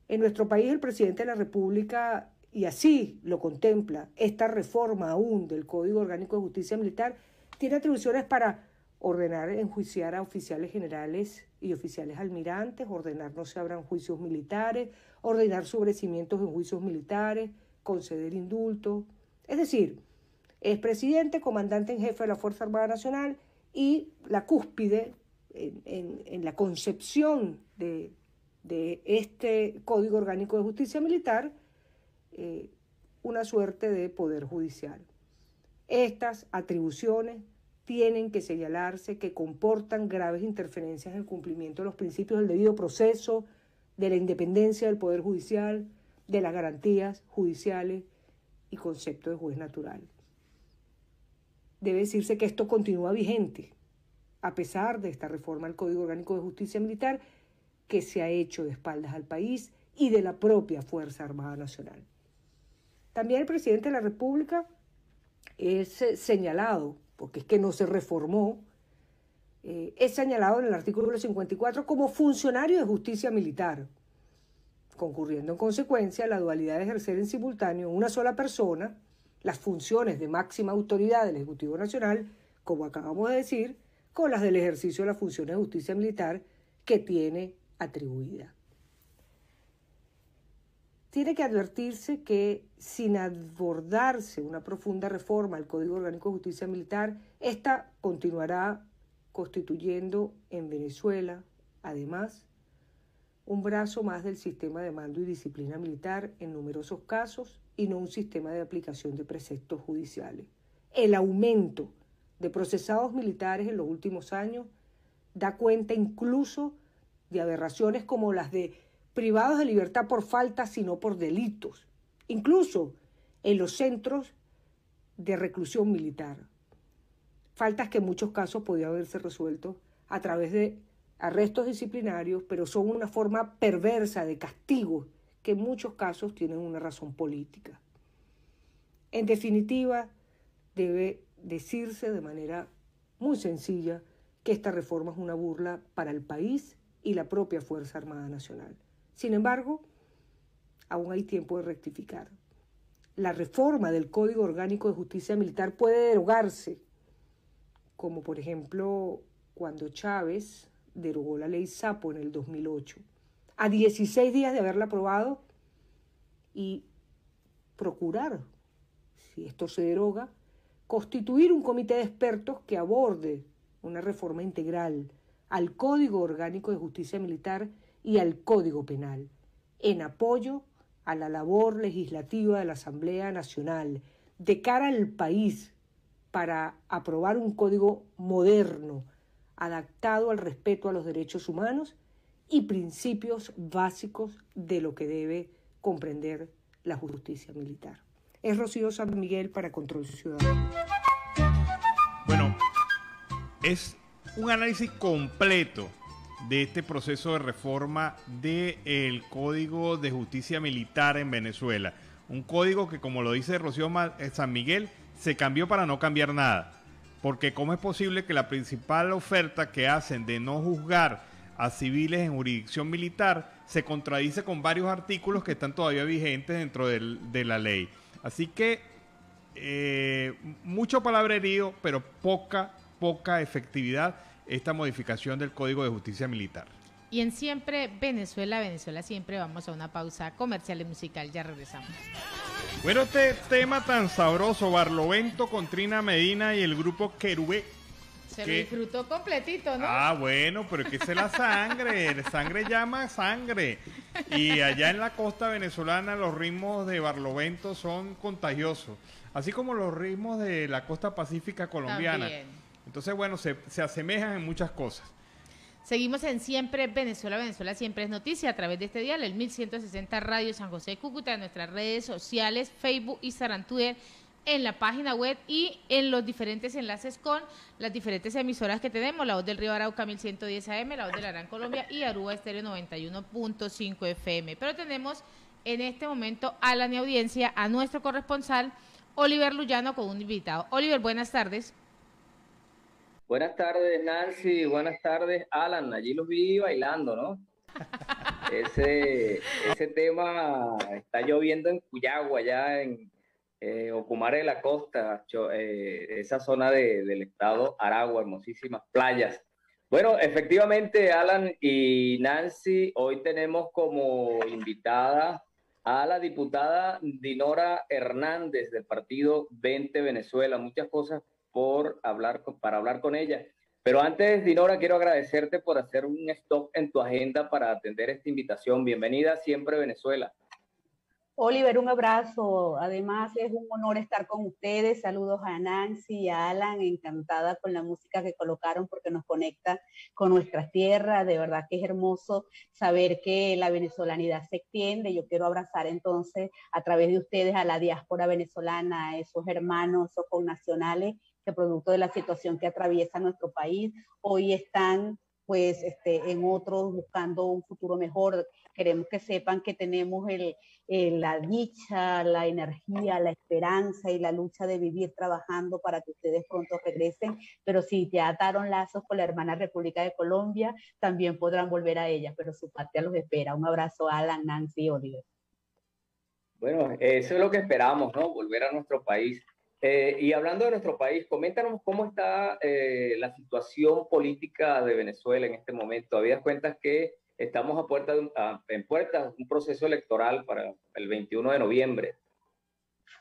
En nuestro país, el presidente de la República, y así lo contempla esta reforma aún del Código Orgánico de Justicia Militar, tiene atribuciones para ordenar enjuiciar a oficiales generales y oficiales almirantes, ordenar no se abran juicios militares, ordenar sobrecimientos en juicios militares, conceder indultos. Es decir, es presidente, comandante en jefe de la Fuerza Armada Nacional y la cúspide en la concepción de este Código Orgánico de Justicia Militar, una suerte de poder judicial. Estas atribuciones tienen que señalarse que comportan graves interferencias en el cumplimiento de los principios del debido proceso, de la independencia del Poder Judicial, de las garantías judiciales y concepto de juez natural. Debe decirse que esto continúa vigente, a pesar de esta reforma al Código Orgánico de Justicia Militar, que se ha hecho de espaldas al país y de la propia Fuerza Armada Nacional. También el presidente de la República es señalado, porque es que no se reformó, es señalado en el artículo 54 como funcionario de justicia militar, concurriendo en consecuencia a la dualidad de ejercer en simultáneo una sola persona las funciones de máxima autoridad del Ejecutivo Nacional, como acabamos de decir, con las del ejercicio de las funciones de justicia militar que tiene atribuida. Tiene que advertirse que sin abordarse una profunda reforma al Código Orgánico de Justicia Militar, esta continuará constituyendo en Venezuela, además, un brazo más del sistema de mando y disciplina militar en numerosos casos y no un sistema de aplicación de preceptos judiciales. El aumento de procesados militares en los últimos años da cuenta incluso de aberraciones como las de privados de libertad por faltas, sino por delitos, incluso en los centros de reclusión militar. Faltas que en muchos casos podían haberse resuelto a través de arrestos disciplinarios, pero son una forma perversa de castigo que en muchos casos tienen una razón política. En definitiva, debe decirse de manera muy sencilla que esta reforma es una burla para el país y la propia Fuerza Armada Nacional. Sin embargo, aún hay tiempo de rectificar. La reforma del Código Orgánico de Justicia Militar puede derogarse, como por ejemplo cuando Chávez derogó la ley Sapo en el 2008, a 16 días de haberla aprobado, y procurar, si esto se deroga, constituir un comité de expertos que aborde una reforma integral al Código Orgánico de Justicia Militar y al Código Penal, en apoyo a la labor legislativa de la Asamblea Nacional, de cara al país, para aprobar un código moderno, adaptado al respeto a los derechos humanos y principios básicos de lo que debe comprender la justicia militar. Es Rocío San Miguel para Control Ciudadano. Bueno, es un análisis completo de este proceso de reforma del Código de Justicia Militar en Venezuela. Un código que, como lo dice Rocío San Miguel, se cambió para no cambiar nada. Porque ¿cómo es posible que la principal oferta que hacen de no juzgar a civiles en jurisdicción militar se contradice con varios artículos que están todavía vigentes dentro de la ley? Así que mucho palabrerío, pero poca efectividad esta modificación del Código de Justicia Militar. Y en Siempre Venezuela, Venezuela Siempre, vamos a una pausa comercial y musical, ya regresamos. Bueno, este tema tan sabroso, Barlovento con Trina Medina y el grupo Querubé, Se lo disfrutó completito, ¿no? Ah, bueno, pero es que esa es la sangre llama sangre. Y allá en la costa venezolana los ritmos de Barlovento son contagiosos, así como los ritmos de la costa pacífica colombiana. También. Entonces, bueno, se asemejan en muchas cosas. Seguimos en Siempre Venezuela, Venezuela Siempre es Noticia, a través de este dial, el 1160 Radio San José de Cúcuta, en nuestras redes sociales, Facebook, Instagram, Twitter, en la página web y en los diferentes enlaces con las diferentes emisoras que tenemos, La Voz del Río Arauca 1110 AM, La Voz del Arán Colombia y Aruba Estéreo 91.5 FM. Pero tenemos en este momento a la audiencia, a nuestro corresponsal, Oliver Luyano, con un invitado. Oliver, buenas tardes. Buenas tardes, Nancy. Buenas tardes, Alan. Allí los vi bailando, ¿no? Ese tema está lloviendo en Cuyagua, allá en Ocumare de la Costa, esa zona del estado Aragua, hermosísimas playas. Bueno, efectivamente, Alan y Nancy, hoy tenemos como invitada a la diputada Dinora Hernández del partido 20 Venezuela. Muchas cosas para hablar con ella. Pero antes, Dinora, quiero agradecerte por hacer un stop en tu agenda para atender esta invitación. Bienvenida a Siempre Venezuela. Oliver, un abrazo. Además, es un honor estar con ustedes. Saludos a Nancy y a Alan. Encantada con la música que colocaron porque nos conecta con nuestras tierras. De verdad que es hermoso saber que la venezolanidad se extiende. Yo quiero abrazar entonces a través de ustedes a la diáspora venezolana, a esos hermanos, esos connacionales que producto de la situación que atraviesa nuestro país, hoy están pues en otros buscando un futuro mejor. Queremos que sepan que tenemos la dicha, la energía, la esperanza y la lucha de vivir trabajando para que ustedes pronto regresen, pero si ya ataron lazos con la hermana República de Colombia, también podrán volver a ella, pero su patria los espera. Un abrazo a Alan, Nancy y Oliver. Bueno, eso es lo que esperamos, ¿no? Volver a nuestro país. Y hablando de nuestro país, coméntanos cómo está la situación política de Venezuela en este momento. Habías cuentas que estamos en puertas de un proceso electoral para el 21 de noviembre.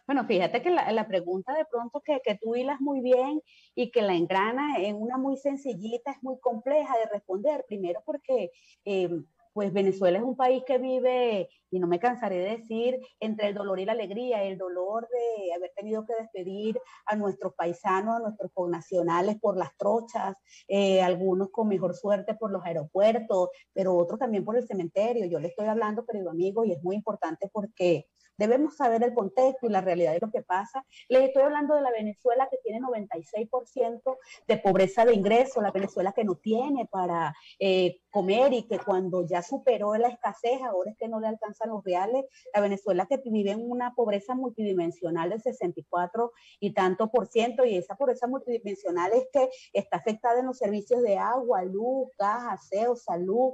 Bueno, fíjate que la pregunta de pronto que tú hilas muy bien y que la engrana en una muy sencillita es muy compleja de responder. Primero porque pues Venezuela es un país que vive, y no me cansaré de decir, entre el dolor y la alegría, el dolor de haber tenido que despedir a nuestros paisanos, a nuestros connacionales por las trochas, algunos con mejor suerte por los aeropuertos, pero otros también por el cementerio. Yo le estoy hablando, querido amigo, y es muy importante porque debemos saber el contexto y la realidad de lo que pasa. Les estoy hablando de la Venezuela que tiene 96% de pobreza de ingresos, la Venezuela que no tiene para comer y que cuando ya superó la escasez, ahora es que no le alcanzan los reales, la Venezuela que vive en una pobreza multidimensional del 64 y tanto por ciento, y esa pobreza multidimensional es que está afectada en los servicios de agua, luz, gas, aseo, salud,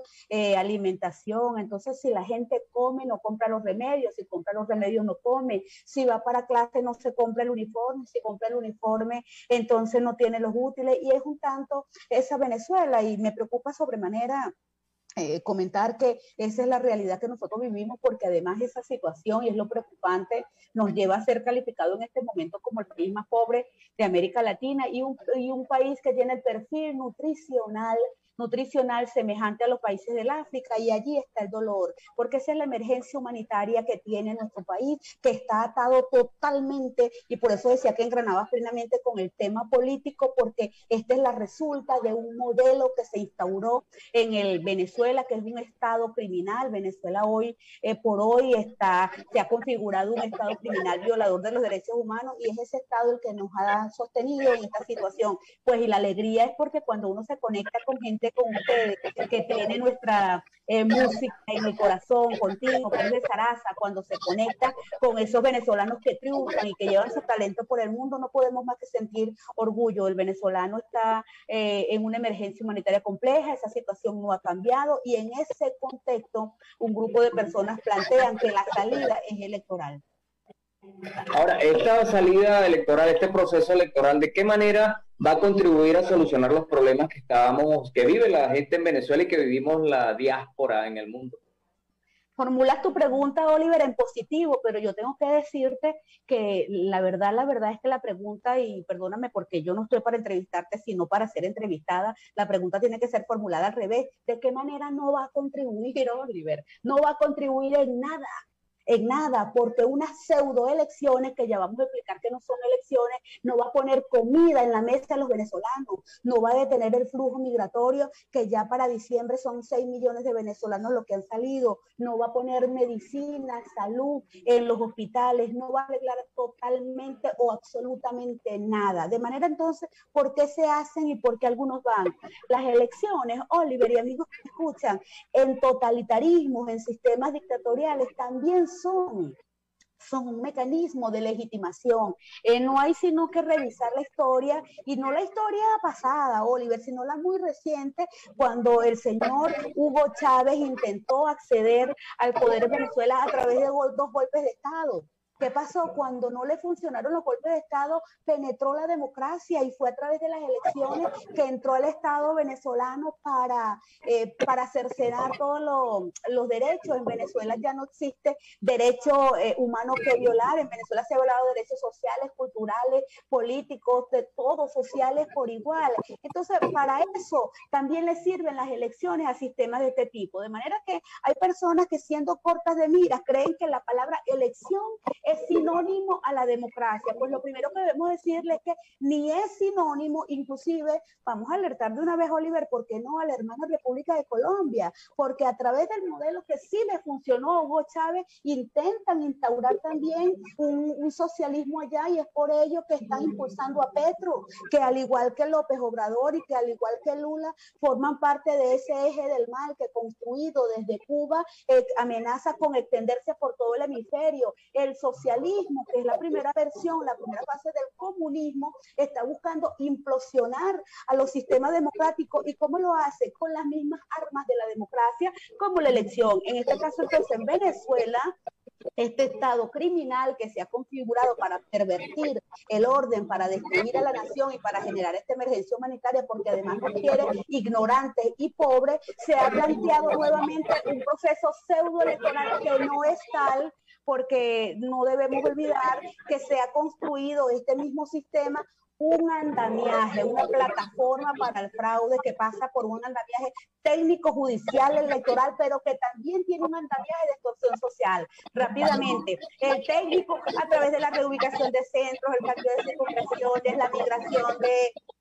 alimentación. Entonces, si la gente come, no compra los remedios, si compra los remedios no come, si va para clase no se compra el uniforme, si compra el uniforme entonces no tiene los útiles, y es un tanto esa Venezuela, y me preocupa sobremanera comentar que esa es la realidad que nosotros vivimos, porque además esa situación, y es lo preocupante, nos lleva a ser calificado en este momento como el país más pobre de América Latina y un país que tiene el perfil nutricional semejante a los países del África, y allí está el dolor, porque esa es la emergencia humanitaria que tiene nuestro país, que está atado totalmente, y por eso decía que engranaba plenamente con el tema político, porque esta es la resulta de un modelo que se instauró en el Venezuela, que es un estado criminal. Venezuela hoy por hoy se ha configurado un estado criminal violador de los derechos humanos, y es ese estado el que nos ha sostenido en esta situación. Pues, y la alegría es porque cuando uno se conecta con gente con ustedes, que tiene nuestra música en el corazón, contigo, con de Sarasa, cuando se conecta con esos venezolanos que triunfan y que llevan su talento por el mundo, no podemos más que sentir orgullo. El venezolano está en una emergencia humanitaria compleja, esa situación no ha cambiado, y en ese contexto un grupo de personas plantean que la salida es electoral. Ahora, esta salida electoral, este proceso electoral, ¿de qué manera va a contribuir a solucionar los problemas que vive la gente en Venezuela y que vivimos la diáspora en el mundo? Formulas tu pregunta, Oliver, en positivo, pero yo tengo que decirte que la verdad es que la pregunta, y perdóname porque yo no estoy para entrevistarte, sino para ser entrevistada, la pregunta tiene que ser formulada al revés. ¿De qué manera no va a contribuir, Oliver? No va a contribuir en nada, porque unas pseudoelecciones, que ya vamos a explicar que no son elecciones, no va a poner comida en la mesa de los venezolanos, no va a detener el flujo migratorio, que ya para diciembre son 6 millones de venezolanos los que han salido, no va a poner medicina, salud en los hospitales, no va a arreglar totalmente o absolutamente nada. De manera entonces, ¿por qué se hacen y por qué algunos van? Las elecciones, Oliver y amigos que me escuchan, en totalitarismos, en sistemas dictatoriales, también son un mecanismo de legitimación. No hay sino que revisar la historia, y no la historia pasada, Oliver, sino la muy reciente, cuando el señor Hugo Chávez intentó acceder al poder de Venezuela a través de 2 golpes de Estado. ¿Qué pasó? Cuando no le funcionaron los golpes de Estado, penetró la democracia y fue a través de las elecciones que entró el Estado venezolano para cercenar todos los derechos. En Venezuela ya no existe derecho humano que violar. En Venezuela se ha violado derechos sociales, culturales, políticos, de todos, sociales por igual. Entonces, para eso también le sirven las elecciones a sistemas de este tipo. De manera que hay personas que, siendo cortas de miras, creen que la palabra elección es sinónimo a la democracia. Pues lo primero que debemos decirle es que ni es sinónimo. Inclusive vamos a alertar de una vez, Oliver, ¿por qué no?, a la hermana República de Colombia, porque a través del modelo que sí le funcionó a Hugo Chávez, intentan instaurar también un socialismo allá, y es por ello que están impulsando a Petro, que al igual que López Obrador y que al igual que Lula, forman parte de ese eje del mal que, construido desde Cuba, amenaza con extenderse por todo el hemisferio. El socialismo, que es la primera versión, la primera fase del comunismo, está buscando implosionar a los sistemas democráticos. ¿Y cómo lo hace? Con las mismas armas de la democracia, como la elección. En este caso, entonces, en Venezuela, este estado criminal que se ha configurado para pervertir el orden, para destruir a la nación y para generar esta emergencia humanitaria, porque además nos quiere ignorantes y pobres, se ha planteado nuevamente un proceso pseudoelectoral que no es tal, porque no debemos olvidar que se ha construido este mismo sistema un andamiaje, una plataforma para el fraude que pasa por un andamiaje técnico, judicial, electoral, pero que también tiene un andamiaje de extorsión social. Rápidamente, el técnico a través de la reubicación de centros, el cambio de circunscripciones, la migración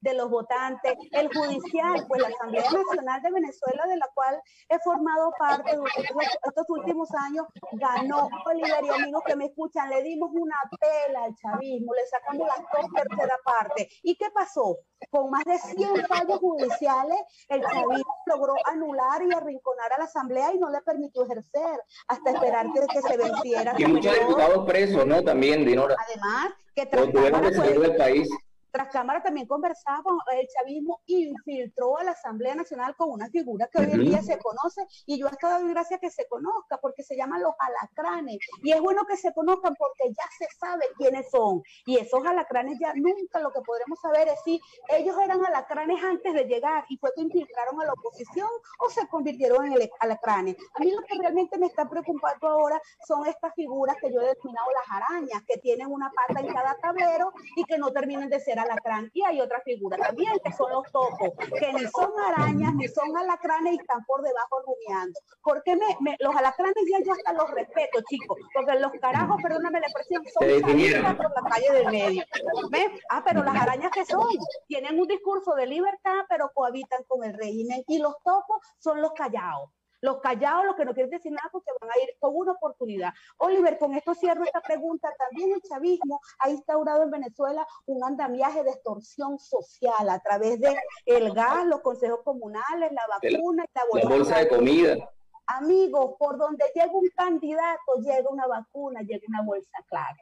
de los votantes, el judicial, pues la Asamblea Nacional de Venezuela, de la cual he formado parte durante estos últimos años, ganó. Oliver y amigos que me escuchan, le dimos una pela al chavismo, le sacamos las 2/3 partes. ¿Y qué pasó? Con más de 100 fallos judiciales, el chavismo logró anular y arrinconar a la Asamblea y no le permitió ejercer hasta esperar que se venciera. Y muchos diputados presos, ¿no? También, Dinora. Además, que tuvieron que salir del país. Tras cámara también conversábamos, el chavismo infiltró a la Asamblea Nacional con una figura que hoy en día se conoce, y yo hasta doy gracias que se conozca, porque se llaman los alacranes, y es bueno que se conozcan porque ya se sabe quiénes son, y esos alacranes ya nunca, lo que podremos saber es si ellos eran alacranes antes de llegar y fue que infiltraron a la oposición o se convirtieron en alacranes. A mí lo que realmente me está preocupando ahora son estas figuras que yo he denominado las arañas, que tienen una pata en cada tablero y que no terminan de ser alacrán. Y hay otra figura también, que son los topos, que ni son arañas ni son alacranes y están por debajo rumiando. Porque los alacranes ya yo hasta los respeto, chicos, porque los carajos, perdóname la expresión, son salidas por la calle del medio. ¿Ves? Pero las arañas, que son, tienen un discurso de libertad, pero cohabitan con el régimen. Y los topos son los callados. Los callados, los que no quieren decir nada porque van a ir con una oportunidad. Oliver, con esto cierro esta pregunta. También el chavismo ha instaurado en Venezuela un andamiaje de extorsión social a través de el gas, los consejos comunales, la vacuna y la bolsa de comida. Amigos, por donde llega un candidato, llega una vacuna, llega una bolsa clara.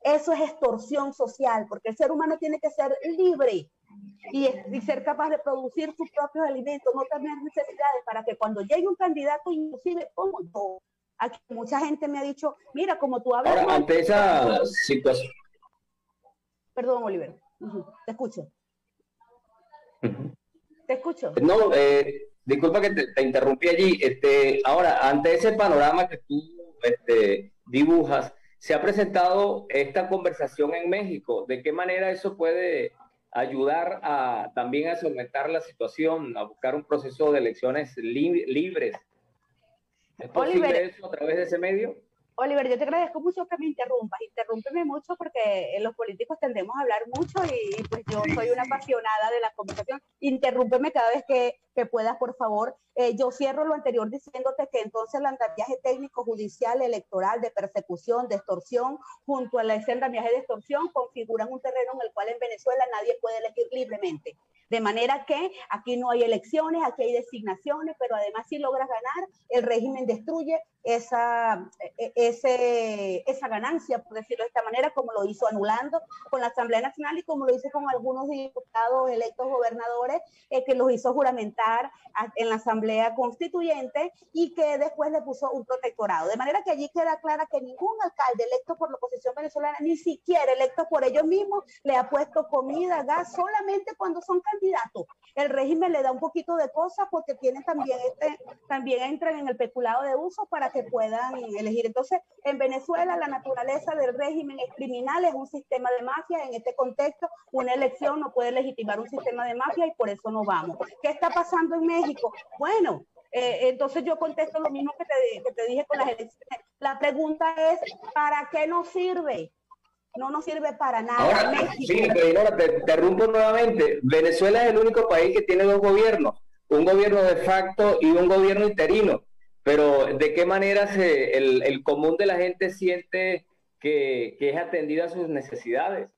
Eso es extorsión social, porque el ser humano tiene que ser libre y ser capaz de producir sus propios alimentos, no tener necesidades, para que cuando llegue un candidato, inclusive como yo, aquí mucha gente me ha dicho, mira, como tú hablas... Ahora, ante esa situación... Perdón, Oliver, te escucho. Te escucho. No, disculpa que te interrumpí allí. Ahora, ante ese panorama que tú dibujas, se ha presentado esta conversación en México. ¿De qué manera eso puede ayudar también a solventar la situación, a buscar un proceso de elecciones libres? ¿Es posible Oliver, eso a través de ese medio? Oliver, yo te agradezco mucho que me interrumpas. Interrúmpeme mucho porque los políticos tendemos a hablar mucho y pues yo soy una apasionada de la conversación. Interrúmpeme cada vez que puedas, por favor. Yo cierro lo anterior diciéndote que entonces el andamiaje técnico, judicial, electoral, de persecución, de extorsión, junto a ese andamiaje de extorsión, configuran un terreno en el cual en Venezuela nadie puede elegir libremente. De manera que aquí no hay elecciones, aquí hay designaciones, pero además si logras ganar, el régimen destruye esa ganancia, por decirlo de esta manera, como lo hizo anulando con la Asamblea Nacional y como lo hizo con algunos diputados electos gobernadores, que los hizo juramentar en la Asamblea Constituyente y que después le puso un protectorado. De manera que allí queda clara que ningún alcalde electo por la oposición venezolana, ni siquiera electo por ellos mismos, le ha puesto comida, gas, solamente cuando son candidatos. El régimen le da un poquito de cosas porque tienen también entran en el peculado de uso para que puedan elegir. Entonces, en Venezuela la naturaleza del régimen es criminal, es un sistema de mafia. En este contexto, una elección no puede legitimar un sistema de mafia y por eso no vamos. ¿Qué está pasando en México? Bueno, entonces yo contesto lo mismo que te dije con las elecciones. La pregunta es, ¿para qué nos sirve? No nos sirve para nada. Ahora, sí, pero ahora te interrumpo nuevamente. Venezuela es el único país que tiene dos gobiernos, un gobierno de facto y un gobierno interino. Pero ¿de qué manera el común de la gente siente que es atendida a sus necesidades?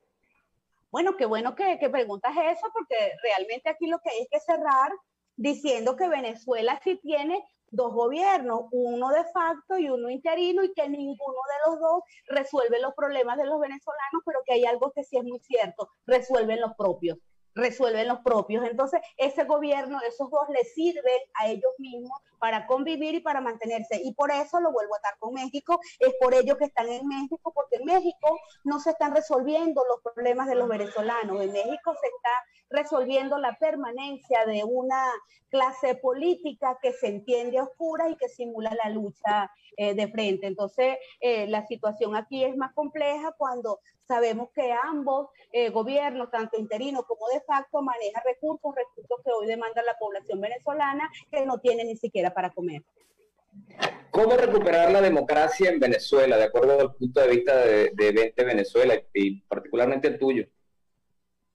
Bueno, qué bueno que preguntas eso, porque realmente aquí lo que hay que cerrar diciendo que Venezuela sí tiene dos gobiernos, uno de facto y uno interino, y que ninguno de los dos resuelve los problemas de los venezolanos, pero que hay algo que sí es muy cierto, resuelven los propios. Entonces, ese gobierno, esos dos les sirven a ellos mismos para convivir y para mantenerse. Y por eso lo vuelvo a atar con México, es por ello que están en México, porque en México no se están resolviendo los problemas de los venezolanos. En México se está resolviendo la permanencia de una clase política que se entiende a oscuras y que simula la lucha de frente. Entonces, la situación aquí es más compleja cuando sabemos que ambos gobiernos, tanto interino como de facto, manejan recursos que hoy demanda la población venezolana, que no tiene ni siquiera para comer. ¿Cómo recuperar la democracia en Venezuela, de acuerdo al punto de vista de Vente Venezuela y particularmente el tuyo?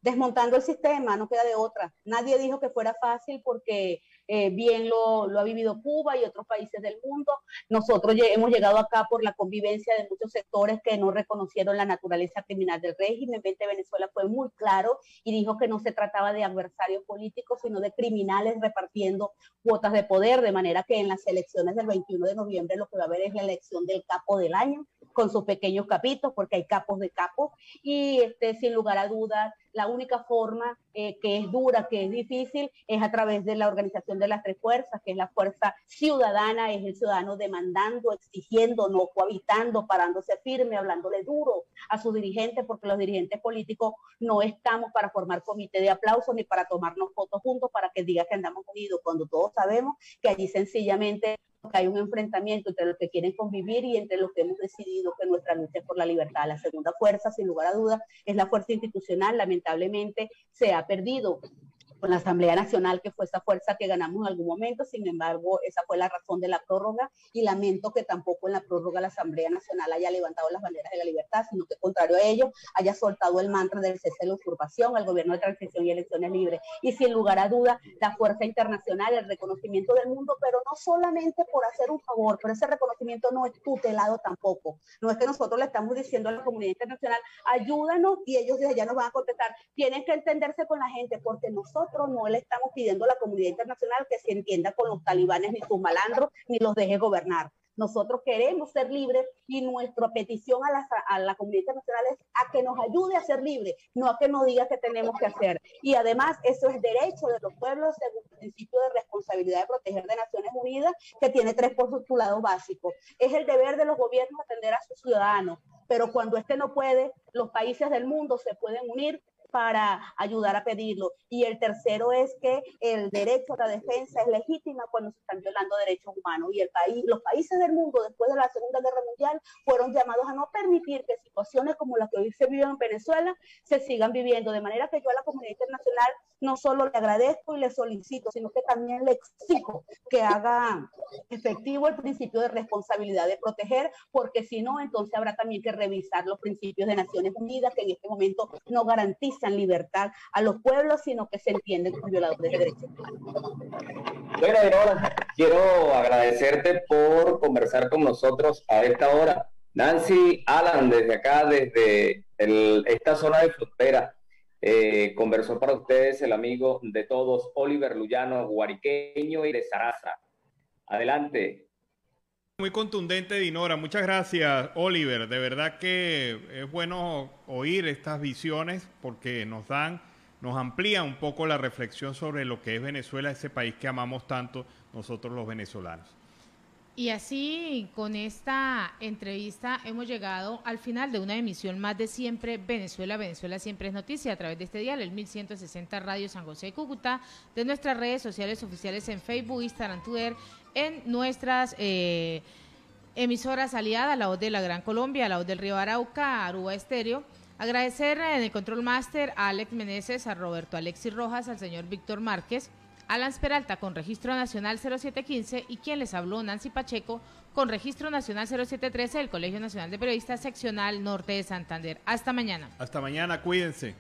Desmontando el sistema, no queda de otra. Nadie dijo que fuera fácil porque bien lo ha vivido Cuba y otros países del mundo. Nosotros hemos llegado acá por la convivencia de muchos sectores que no reconocieron la naturaleza criminal del régimen. Vente Venezuela fue muy claro y dijo que no se trataba de adversarios políticos, sino de criminales repartiendo cuotas de poder, de manera que en las elecciones del 21 de noviembre lo que va a haber es la elección del capo del año, con sus pequeños capitos, porque hay capos de capos, y sin lugar a dudas, la única forma que es dura, que es difícil, es a través de la organización de las tres fuerzas, que es la fuerza ciudadana, es el ciudadano demandando, exigiendo, no cohabitando, parándose firme, hablándole duro a sus dirigentes, porque los dirigentes políticos no estamos para formar comité de aplausos ni para tomarnos fotos juntos para que diga que andamos unidos, cuando todos sabemos que allí sencillamente hay un enfrentamiento entre los que quieren convivir y entre los que hemos decidido que nuestra lucha es por la libertad. La segunda fuerza, sin lugar a dudas, es la fuerza institucional. Lamentablemente se ha perdido con la Asamblea Nacional, que fue esa fuerza que ganamos en algún momento. Sin embargo, esa fue la razón de la prórroga, y lamento que tampoco en la prórroga la Asamblea Nacional haya levantado las banderas de la libertad, sino que contrario a ello haya soltado el mantra del cese de la usurpación al gobierno de transición y elecciones libres. Y sin lugar a duda, la fuerza internacional, el reconocimiento del mundo, pero no solamente por hacer un favor, pero ese reconocimiento no es tutelado tampoco. No es que nosotros le estamos diciendo a la comunidad internacional, ayúdanos, y ellos desde allá nos van a contestar. Tienen que entenderse con la gente, porque nosotros no le estamos pidiendo a la comunidad internacional que se entienda con los talibanes ni sus malandros, ni los deje gobernar. Nosotros queremos ser libres y nuestra petición a la comunidad internacional es a que nos ayude a ser libres, no a que nos diga qué tenemos que hacer. Y además eso es derecho de los pueblos según el principio de responsabilidad de proteger de Naciones Unidas, que tiene 3 postulados básicos. Es el deber de los gobiernos atender a sus ciudadanos, pero cuando no puede, los países del mundo se pueden unir para ayudar a pedirlo. Y el tercero es que el derecho a la defensa es legítima cuando se están violando derechos humanos. Y los países del mundo, después de la Segunda Guerra Mundial, fueron llamados a no permitir que situaciones como las que hoy se viven en Venezuela se sigan viviendo. De manera que yo a la comunidad internacional no solo le agradezco y le solicito, sino que también le exijo que haga efectivo el principio de responsabilidad de proteger, porque si no, entonces habrá también que revisar los principios de Naciones Unidas, que en este momento no garantizan libertad a los pueblos, sino que se entienden como violadores de derechos humanos. Bueno, Dinora, quiero agradecerte por conversar con nosotros a esta hora. Nancy, Alan, desde acá, desde esta zona de frontera, conversó para ustedes el amigo de todos, Oliver Luyano, guariqueño y de Zaraza. Adelante. Muy contundente, Dinora. Muchas gracias, Oliver. De verdad que es bueno oír estas visiones porque nos amplía un poco la reflexión sobre lo que es Venezuela, ese país que amamos tanto nosotros los venezolanos. Y así, con esta entrevista, hemos llegado al final de una emisión más de Siempre Venezuela. Venezuela siempre es noticia a través de este dial, el 1160 Radio San José de Cúcuta, de nuestras redes sociales oficiales en Facebook, Instagram, Twitter, en nuestras emisoras aliadas, La Voz de la Gran Colombia, La Voz del Río Arauca, Aruba Estéreo. Agradecer en el Control Master a Alex Meneses, a Roberto Alexis Rojas, al señor Víctor Márquez, Alan Peralta con Registro Nacional 0715 y quien les habló, Nancy Pacheco, con Registro Nacional 0713 del Colegio Nacional de Periodistas Seccional Norte de Santander. Hasta mañana. Hasta mañana, cuídense.